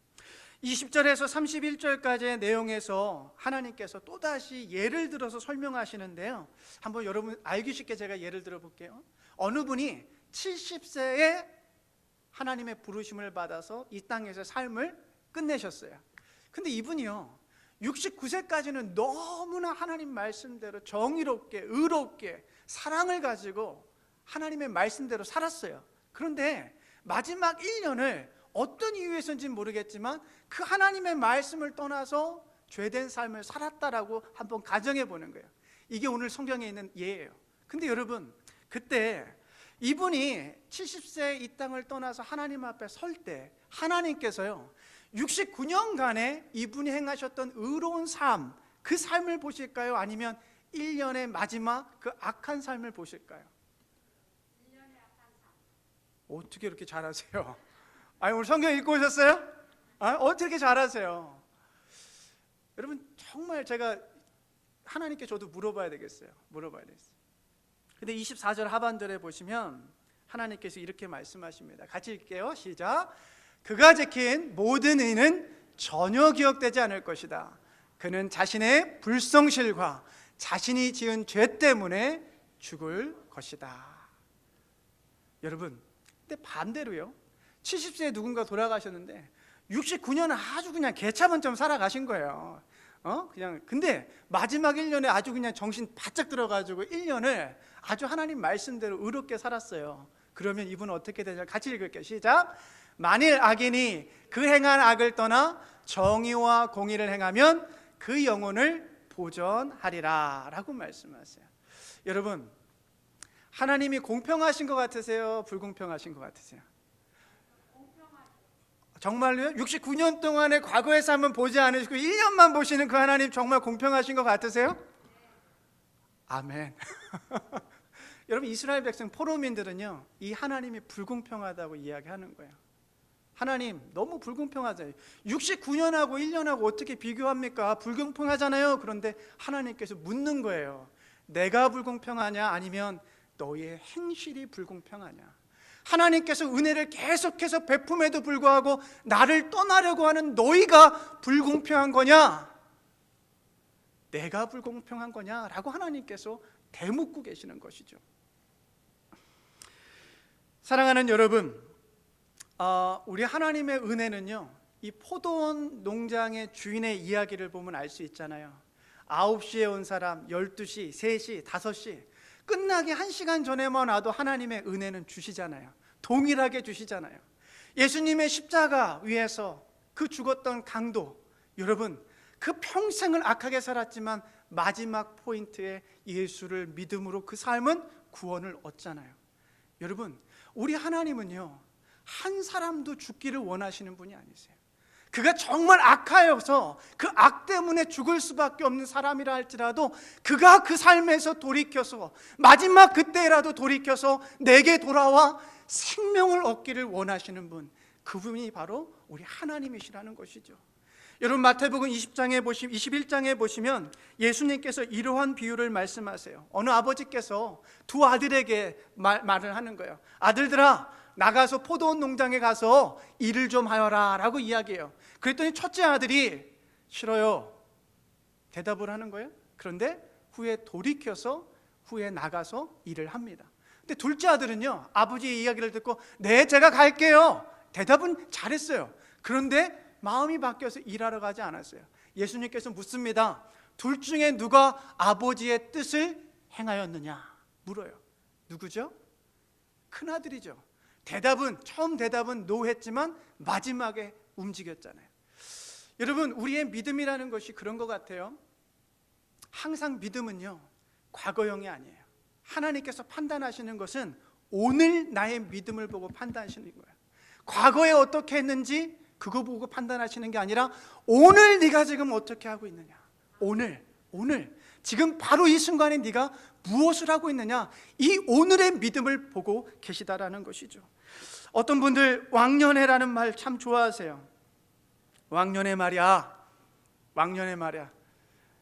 20절에서 31절까지의 내용에서 하나님께서 또다시 예를 들어서 설명하시는데요, 한번 여러분 알기 쉽게 제가 예를 들어 볼게요. 어느 분이 70세에 하나님의 부르심을 받아서 이 땅에서 삶을 끝내셨어요. 근데 이분이요, 69세까지는 너무나 하나님 말씀대로 정의롭게 의롭게 사랑을 가지고 하나님의 말씀대로 살았어요. 그런데 마지막 1년을 어떤 이유에서인지는 모르겠지만 그 하나님의 말씀을 떠나서 죄된 삶을 살았다라고 한번 가정해 보는 거예요. 이게 오늘 성경에 있는 예예요. 근데 여러분, 그때 이분이 70세 이 땅을 떠나서 하나님 앞에 설 때 하나님께서요 69년간의 이분이 행하셨던 의로운 삶, 그 삶을 보실까요? 아니면 1년의 마지막 그 악한 삶을 보실까요? 어떻게 이렇게 잘하세요? 아니, 오늘 성경 읽고 오셨어요? 어떻게 이렇게 잘하세요? 여러분, 정말 제가 하나님께 저도 물어봐야 되겠어요. 근데 24절 하반절에 보시면 하나님께서 이렇게 말씀하십니다. 같이 읽게요. 시작. 그가 지킨 모든 의는 전혀 기억되지 않을 것이다. 그는 자신의 불성실과 자신이 지은 죄 때문에 죽을 것이다. 여러분, 근데 반대로요, 70세에 누군가 돌아가셨는데 69년은 아주 그냥 개차반처럼 살아가신 거예요. 근데 마지막 1년에 아주 그냥 정신 바짝 들어가지고 1년을 아주 하나님 말씀대로 의롭게 살았어요. 그러면 이분은 어떻게 되죠? 같이 읽을게요. 시작. 만일 악인이 그 행한 악을 떠나 정의와 공의를 행하면 그 영혼을 보전하리라 라고 말씀하세요. 여러분, 하나님이 공평하신 것 같으세요? 불공평하신 것 같으세요? 정말로요? 69년 동안의 과거의 삶은 보지 않으시고 1년만 보시는 그 하나님 정말 공평하신 것 같으세요? 아멘. 여러분, 이스라엘 백성 포로민들은요 이 하나님이 불공평하다고 이야기하는 거예요. 하나님 너무 불공평하잖아요. 69년하고 1년하고 어떻게 비교합니까? 불공평하잖아요. 그런데 하나님께서 묻는 거예요. 내가 불공평하냐 아니면 너희의 행실이 불공평하냐? 하나님께서 은혜를 계속해서 베품에도 불구하고 나를 떠나려고 하는 너희가 불공평한 거냐? 내가 불공평한 거냐? 라고 하나님께서 대묻고 계시는 것이죠. 사랑하는 여러분, 우리 하나님의 은혜는요 이 포도원 농장의 주인의 이야기를 보면 알 수 있잖아요. 9시에 온 사람 12시, 3시, 5시 끝나기 1시간 전에만 와도 하나님의 은혜는 주시잖아요. 동일하게 주시잖아요. 예수님의 십자가 위에서 그 죽었던 강도, 여러분 그 평생을 악하게 살았지만 마지막 포인트에 예수를 믿음으로 그 삶은 구원을 얻잖아요. 여러분, 우리 하나님은요 한 사람도 죽기를 원하시는 분이 아니세요. 그가 정말 악하여서 그 악 때문에 죽을 수밖에 없는 사람이라 할지라도 그가 그 삶에서 돌이켜서 마지막 그때라도 돌이켜서 내게 돌아와 생명을 얻기를 원하시는 분, 그분이 바로 우리 하나님이시라는 것이죠. 여러분, 마태복음 21장에 보시면 예수님께서 이러한 비유를 말씀하세요. 어느 아버지께서 두 아들에게 말을 하는 거예요. 아들들아, 나가서 포도원 농장에 가서 일을 좀 하여라 라고 이야기해요. 그랬더니 첫째 아들이 싫어요 대답을 하는 거예요. 그런데 후에 돌이켜서 후에 나가서 일을 합니다. 근데 둘째 아들은요 아버지의 이야기를 듣고 네, 제가 갈게요 대답은 잘했어요. 그런데 마음이 바뀌어서 일하러 가지 않았어요. 예수님께서 묻습니다. 둘 중에 누가 아버지의 뜻을 행하였느냐 물어요. 누구죠? 큰아들이죠. 처음 대답은 노 했지만 마지막에 움직였잖아요. 여러분, 우리의 믿음이라는 것이 그런 것 같아요. 항상 믿음은요 과거형이 아니에요. 하나님께서 판단하시는 것은 오늘 나의 믿음을 보고 판단하시는 거예요. 과거에 어떻게 했는지 그거 보고 판단하시는 게 아니라 오늘 네가 지금 어떻게 하고 있느냐, 오늘 지금 바로 이 순간에 네가 무엇을 하고 있느냐, 이 오늘의 믿음을 보고 계시다라는 것이죠. 어떤 분들 왕년회라는 말 참 좋아하세요. 왕년회 말이야.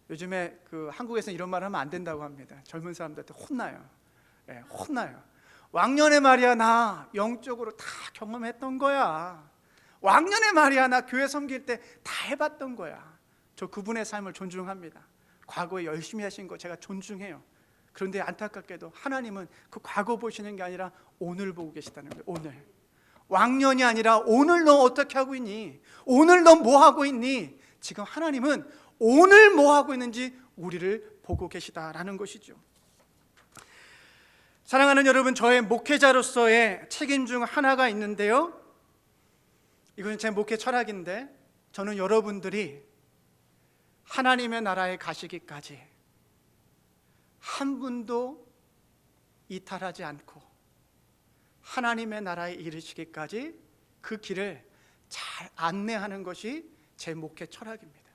요즘에 그 한국에서는 이런 말 하면 안 된다고 합니다. 젊은 사람들한테 혼나요. 혼나요. 왕년회 말이야, 나 영적으로 다 경험했던 거야. 왕년회 말이야, 나 교회 섬길 때 다 해봤던 거야. 저 그분의 삶을 존중합니다. 과거에 열심히 하신 거 제가 존중해요. 그런데 안타깝게도 하나님은 그 과거 보시는 게 아니라 오늘 보고 계시다는 거예요. 오늘. 왕년이 아니라 오늘 너 어떻게 하고 있니? 오늘 너 뭐 하고 있니? 지금 하나님은 오늘 뭐 하고 있는지 우리를 보고 계시다라는 것이죠. 사랑하는 여러분, 저의 목회자로서의 책임 중 하나가 있는데요, 이건 제 목회 철학인데, 저는 여러분들이 하나님의 나라에 가시기까지 한 분도 이탈하지 않고 하나님의 나라에 이르시기까지 그 길을 잘 안내하는 것이 제 목회 철학입니다.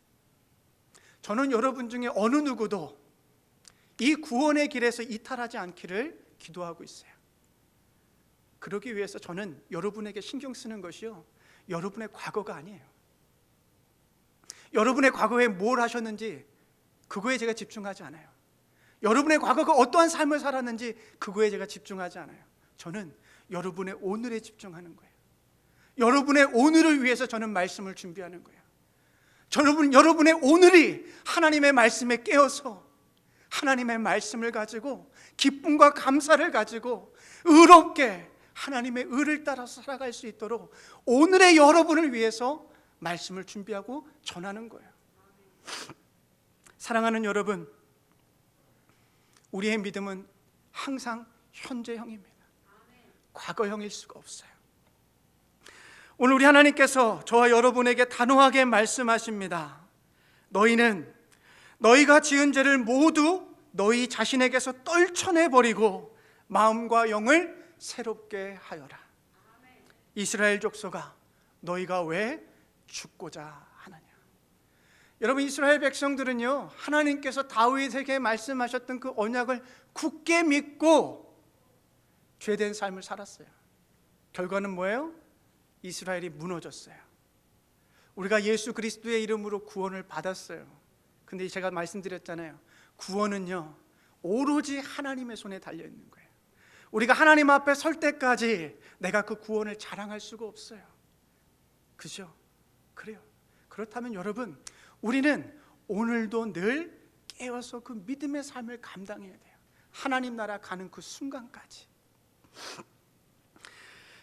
저는 여러분 중에 어느 누구도 이 구원의 길에서 이탈하지 않기를 기도하고 있어요. 그러기 위해서 저는 여러분에게 신경 쓰는 것이요, 여러분의 과거가 아니에요. 여러분의 과거에 뭘 하셨는지 그거에 제가 집중하지 않아요. 여러분의 과거가 어떠한 삶을 살았는지 그거에 제가 집중하지 않아요. 저는 여러분의 오늘에 집중하는 거예요. 여러분의 오늘을 위해서 저는 말씀을 준비하는 거예요. 여러분의 오늘이 하나님의 말씀에 깨어서 하나님의 말씀을 가지고 기쁨과 감사를 가지고 의롭게 하나님의 의를 따라서 살아갈 수 있도록 오늘의 여러분을 위해서 말씀을 준비하고 전하는 거예요. 사랑하는 여러분, 우리의 믿음은 항상 현재형입니다. 과거형일 수가 없어요. 오늘 우리 하나님께서 저와 여러분에게 단호하게 말씀하십니다. 너희는 너희가 지은 죄를 모두 너희 자신에게서 떨쳐내버리고 마음과 영을 새롭게 하여라. 이스라엘 족속아, 너희가 왜 죽고자 하느냐. 여러분, 이스라엘 백성들은요, 하나님께서 다윗에게 말씀하셨던 그 언약을 굳게 믿고 죄된 삶을 살았어요. 결과는 뭐예요? 이스라엘이 무너졌어요. 우리가 예수 그리스도의 이름으로 구원을 받았어요. 근데 제가 말씀드렸잖아요, 구원은요 오로지 하나님의 손에 달려있는 거예요. 우리가 하나님 앞에 설 때까지 내가 그 구원을 자랑할 수가 없어요. 그죠? 그래요. 그렇다면 여러분, 우리는 오늘도 늘 깨어서 그 믿음의 삶을 감당해야 돼요. 하나님 나라 가는 그 순간까지.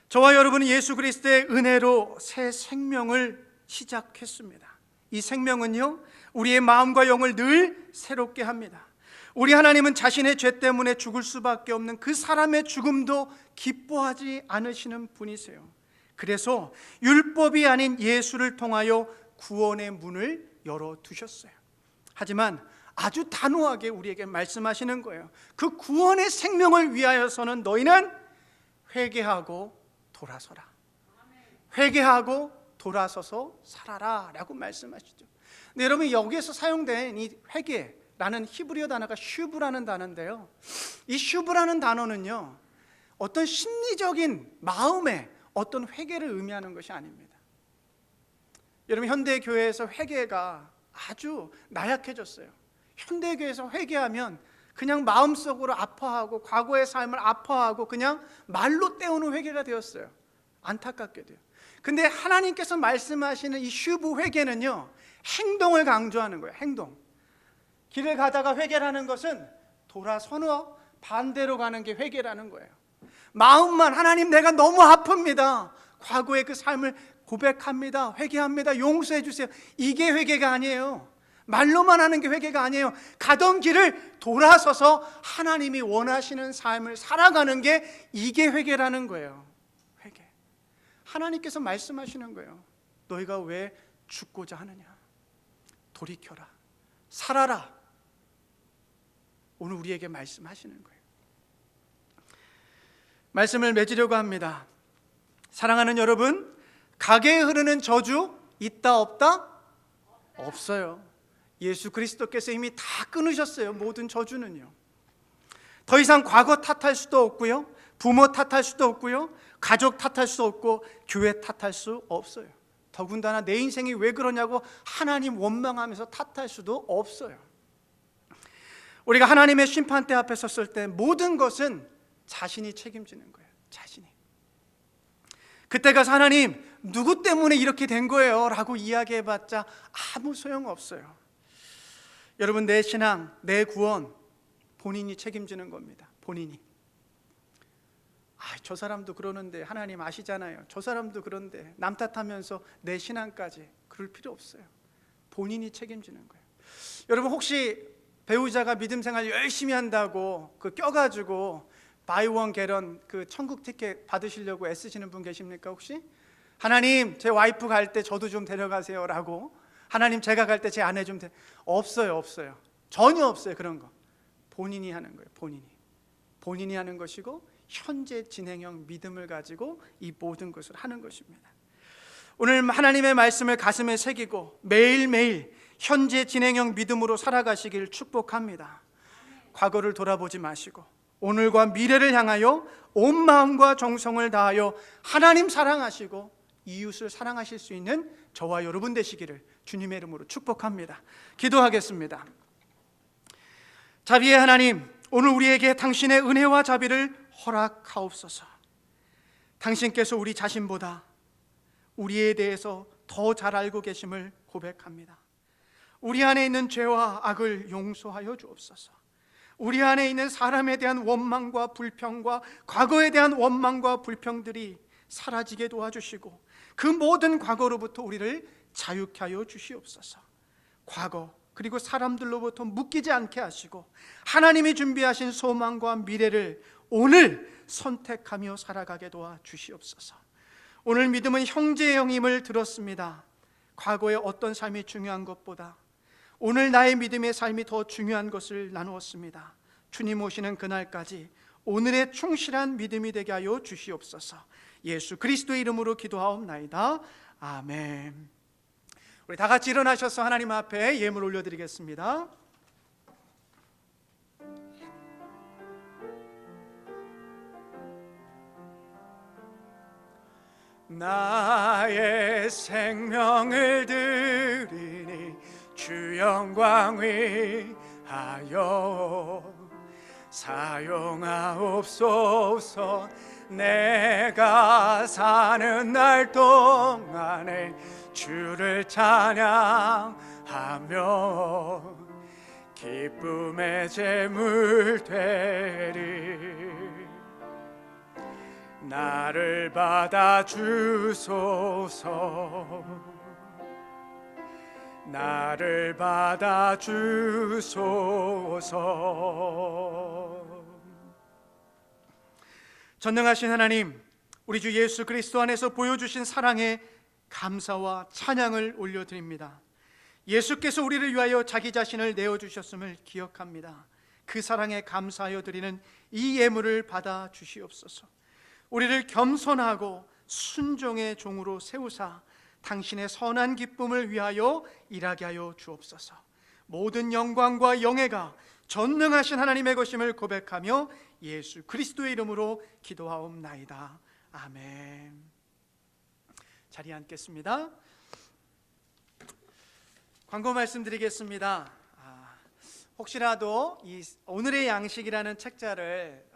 저와 여러분은 예수 그리스도의 은혜로 새 생명을 시작했습니다. 이 생명은요, 우리의 마음과 영을 늘 새롭게 합니다. 우리 하나님은 자신의 죄 때문에 죽을 수밖에 없는 그 사람의 죽음도 기뻐하지 않으시는 분이세요. 그래서 율법이 아닌 예수를 통하여 구원의 문을 열어두셨어요. 하지만 아주 단호하게 우리에게 말씀하시는 거예요. 그 구원의 생명을 위하여서는 너희는 회개하고 돌아서라. 회개하고 돌아서서 살아라 라고 말씀하시죠. 근데 여러분, 여기에서 사용된 이 회개라는 히브리어 단어가 슈브라는 단어인데요, 이 슈브라는 단어는요 어떤 심리적인 마음의 어떤 회개를 의미하는 것이 아닙니다. 여러분, 현대교회에서 회개가 아주 나약해졌어요. 현대교회에서 회개하면 그냥 마음속으로 아파하고 과거의 삶을 아파하고 그냥 말로 때우는 회개가 되었어요. 안타깝게도요. 근데 하나님께서 말씀하시는 이 슈브 회개는요 행동을 강조하는 거예요. 행동. 길을 가다가 회개라는 것은 돌아서서 반대로 가는 게 회개라는 거예요. 마음만, 하나님 내가 너무 아픕니다, 과거의 그 삶을 고백합니다, 회개합니다, 용서해 주세요, 이게 회개가 아니에요. 말로만 하는 게 회개가 아니에요. 가던 길을 돌아서서 하나님이 원하시는 삶을 살아가는 게 이게 회개라는 거예요. 회개. 하나님께서 말씀하시는 거예요. 너희가 왜 죽고자 하느냐. 돌이켜라, 살아라. 오늘 우리에게 말씀하시는 거예요. 말씀을 맺으려고 합니다. 사랑하는 여러분, 가게에 흐르는 저주 있다 없다? 없어요. 예수 그리스도께서 이미 다 끊으셨어요. 모든 저주는요. 더 이상 과거 탓할 수도 없고요, 부모 탓할 수도 없고요, 가족 탓할 수 없고 교회 탓할 수 없어요. 더군다나 내 인생이 왜 그러냐고 하나님 원망하면서 탓할 수도 없어요. 우리가 하나님의 심판대 앞에 섰을 때 모든 것은 자신이 책임지는 거예요. 자신이. 그때 가서 하나님 누구 때문에 이렇게 된 거예요 라고 이야기해봤자 아무 소용없어요. 여러분, 내 신앙, 내 구원 본인이 책임지는 겁니다. 본인이. 저 사람도 그러는데 하나님 아시잖아요. 저 사람도 그런데 남 탓하면서 내 신앙까지, 그럴 필요 없어요. 본인이 책임지는 거예요. 여러분, 혹시 배우자가 믿음 생활 열심히 한다고 그 껴가지고 바이 원 겟 원 그 천국 티켓 받으시려고 애쓰시는 분 계십니까? 혹시? 하나님, 제 와이프 갈 때 저도 좀 데려가세요라고, 하나님 제가 갈 때 제 아내 좀 없어요. 전혀 없어요. 그런 거 본인이 하는 거예요. 본인이 하는 것이고 현재 진행형 믿음을 가지고 이 모든 것을 하는 것입니다. 오늘 하나님의 말씀을 가슴에 새기고 매일매일 현재 진행형 믿음으로 살아가시길 축복합니다. 과거를 돌아보지 마시고 오늘과 미래를 향하여 온 마음과 정성을 다하여 하나님 사랑하시고 이웃을 사랑하실 수 있는 저와 여러분 되시기를 주님의 이름으로 축복합니다. 기도하겠습니다. 자비의 하나님, 오늘 우리에게 당신의 은혜와 자비를 허락하옵소서. 당신께서 우리 자신보다 우리에 대해서 더 잘 알고 계심을 고백합니다. 우리 안에 있는 죄와 악을 용서하여 주옵소서. 우리 안에 있는 사람에 대한 원망과 불평과 과거에 대한 원망과 불평들이 사라지게 도와주시고 그 모든 과거로부터 우리를 자유케 하여 주시옵소서. 과거 그리고 사람들로부터 묶이지 않게 하시고 하나님이 준비하신 소망과 미래를 오늘 선택하며 살아가게 도와주시옵소서. 오늘 믿음은 형제의 영임을 들었습니다. 과거의 어떤 삶이 중요한 것보다 오늘 나의 믿음의 삶이 더 중요한 것을 나누었습니다. 주님 오시는 그날까지 오늘의 충실한 믿음이 되게 하여 주시옵소서. 예수 그리스도의 이름으로 기도하옵나이다. 아멘. 우리 다 같이 일어나셔서 하나님 앞에 예물 올려드리겠습니다. 나의 생명을 드리니 주 영광 위하여 사용하옵소서. 내가 사는 날 동안에 주를 찬양하며 기쁨의 제물 되리. 나를 받아 주소서. 나를 받아 주소서. 전능하신 하나님, 우리 주 예수 그리스도 안에서 보여주신 사랑에 감사와 찬양을 올려드립니다. 예수께서 우리를 위하여 자기 자신을 내어주셨음을 기억합니다. 그 사랑에 감사하여 드리는 이 예물을 받아 주시옵소서. 우리를 겸손하고 순종의 종으로 세우사 당신의 선한 기쁨을 위하여 일하게 하여 주옵소서. 모든 영광과 영예가 전능하신 하나님의 것임을 고백하며 예수 그리스도의 이름으로 기도하옵나이다. 아멘. 자리에 앉겠습니다. 광고 말씀드리겠습니다. 혹시라도 이 오늘의 양식이라는 책자를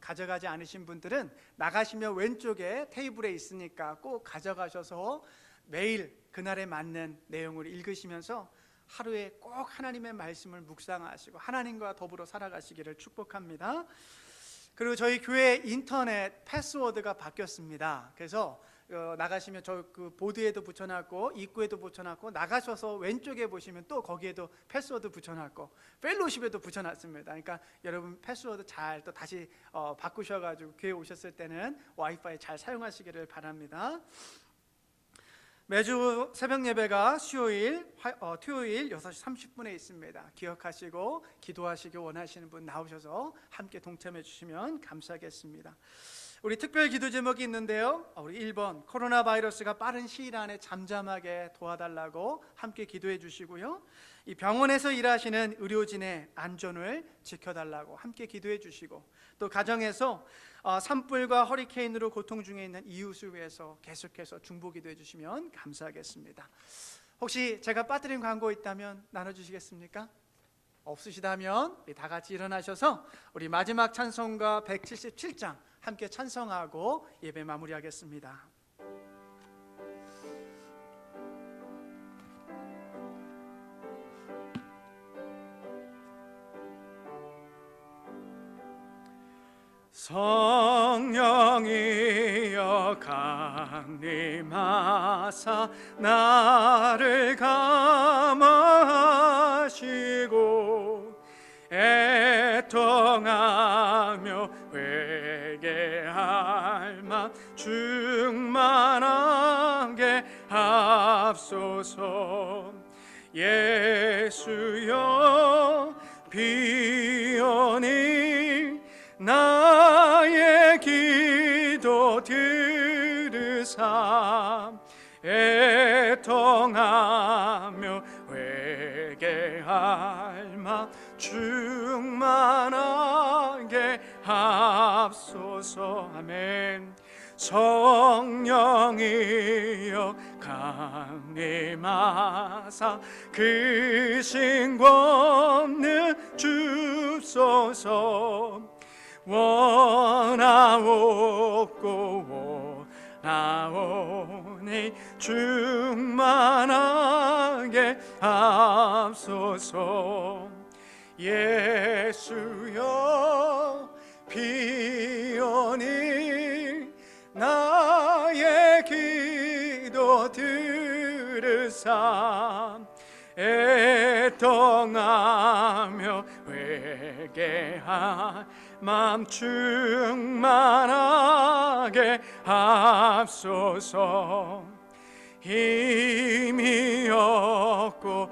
가져가지 않으신 분들은 나가시면 왼쪽에 테이블에 있으니까 꼭 가져가셔서 매일 그날에 맞는 내용을 읽으시면서 하루에 꼭 하나님의 말씀을 묵상하시고 하나님과 더불어 살아가시기를 축복합니다. 그리고 저희 교회 인터넷 패스워드가 바뀌었습니다. 그래서 나가시면 저 그 보드에도 붙여놨고 입구에도 붙여놨고 나가셔서 왼쪽에 보시면 또 거기에도 패스워드 붙여놨고 펠로십에도 붙여놨습니다. 그러니까 여러분 패스워드 잘 또 다시 바꾸셔가지고 교회 오셨을 때는 와이파이 잘 사용하시기를 바랍니다. 매주 새벽 예배가 토요일 6시 30분에 있습니다. 기억하시고 기도하시기 원하시는 분 나오셔서 함께 동참해 주시면 감사하겠습니다. 우리 특별 기도 제목이 있는데요. 우리 1번 코로나 바이러스가 빠른 시일 안에 잠잠하게 도와달라고 함께 기도해 주시고요. 이 병원에서 일하시는 의료진의 안전을 지켜달라고 함께 기도해 주시고 또 가정에서 산불과 허리케인으로 고통 중에 있는 이웃을 위해서 계속해서 중보 기도해 주시면 감사하겠습니다. 혹시 제가 빠뜨린 광고 있다면 나눠주시겠습니까? 없으시다면 우리 다 같이 일어나셔서 우리 마지막 찬송가 177장 함께 찬송하고 예배 마무리하겠습니다. 성령이여 강림하사 나를 감화하시고 애통하며 회개할 만 충만하시고 하옵소서. 예수여 비오니 나의 기도 들으사 애통하며 회개할 마 충만하게 하옵소서. 아멘. 성령이여 강림하사 그 신권을 주소서. 원하옵고 원하오니 충만하게 하옵소서. 예수여 비오니 나의 기도 들으사 애통하며 회개할 맘 충만하게 하옵소서. 힘이 없고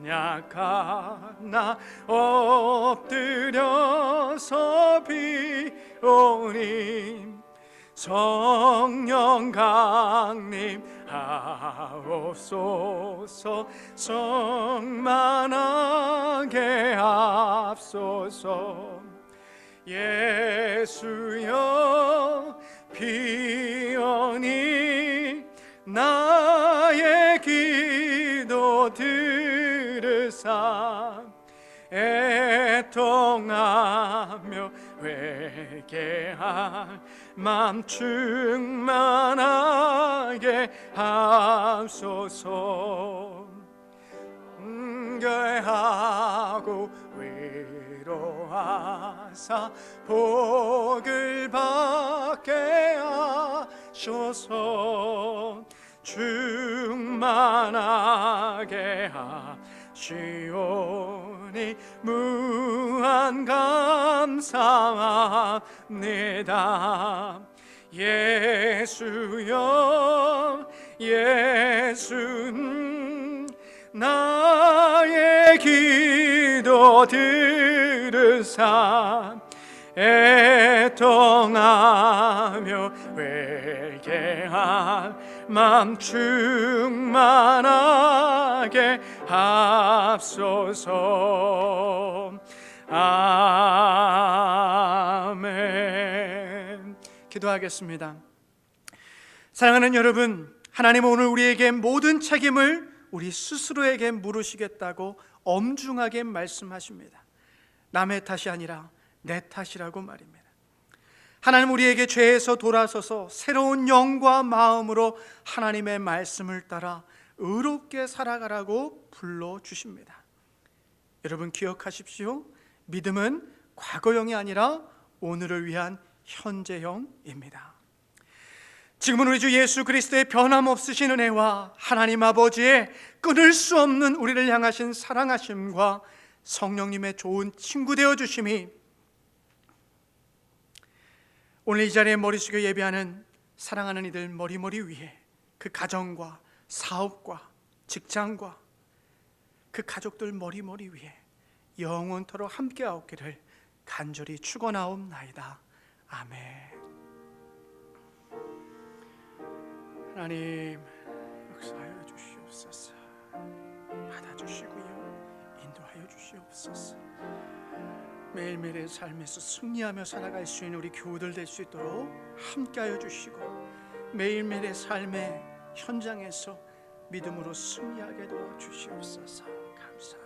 연약하나 엎드려서 비오니 성령 강림 하옵소서. 성만하게 하옵소서. 예수여 비오니 나의 기도 들으사 애통하며 회개할 맘 충만하게 하옵소서. 응결하고 위로하사 복을 받게 하소서. 충만하게 하시오니 무한 감사합니다. 예수여 예수 나의 기도 들으사 애통하며 회개할 맘 충만하게 하옵소서. 아멘. 기도하겠습니다. 사랑하는 여러분, 하나님은 오늘 우리에게 모든 책임을 우리 스스로에게 물으시겠다고 엄중하게 말씀하십니다. 남의 탓이 아니라 내 탓이라고 말입니다. 하나님 우리에게 죄에서 돌아서서 새로운 영과 마음으로 하나님의 말씀을 따라 의롭게 살아가라고 불러주십니다. 여러분 기억하십시오. 믿음은 과거형이 아니라 오늘을 위한 현재형입니다. 지금은 우리 주 예수 그리스도의 변함없으신 은혜와 하나님 아버지의 끊을 수 없는 우리를 향하신 사랑하심과 성령님의 좋은 친구 되어주심이 오늘 이 자리에 머리 숙여 예배하는 사랑하는 이들 머리 위에 그 가정과 사업과 직장과 그 가족들 머리 위에 영원토록 함께하옵기를 간절히 축원하옵나이다. 아멘. 하나님 역사하여 주시옵소서. 받아주시고요 인도하여 주시옵소서. 매일매일의 삶에서 승리하며 살아갈 수 있는 우리 교우들 될 수 있도록 함께하여 주시고 매일매일의 삶의 현장에서 믿음으로 승리하게 도와주시옵소서. 감사합니다.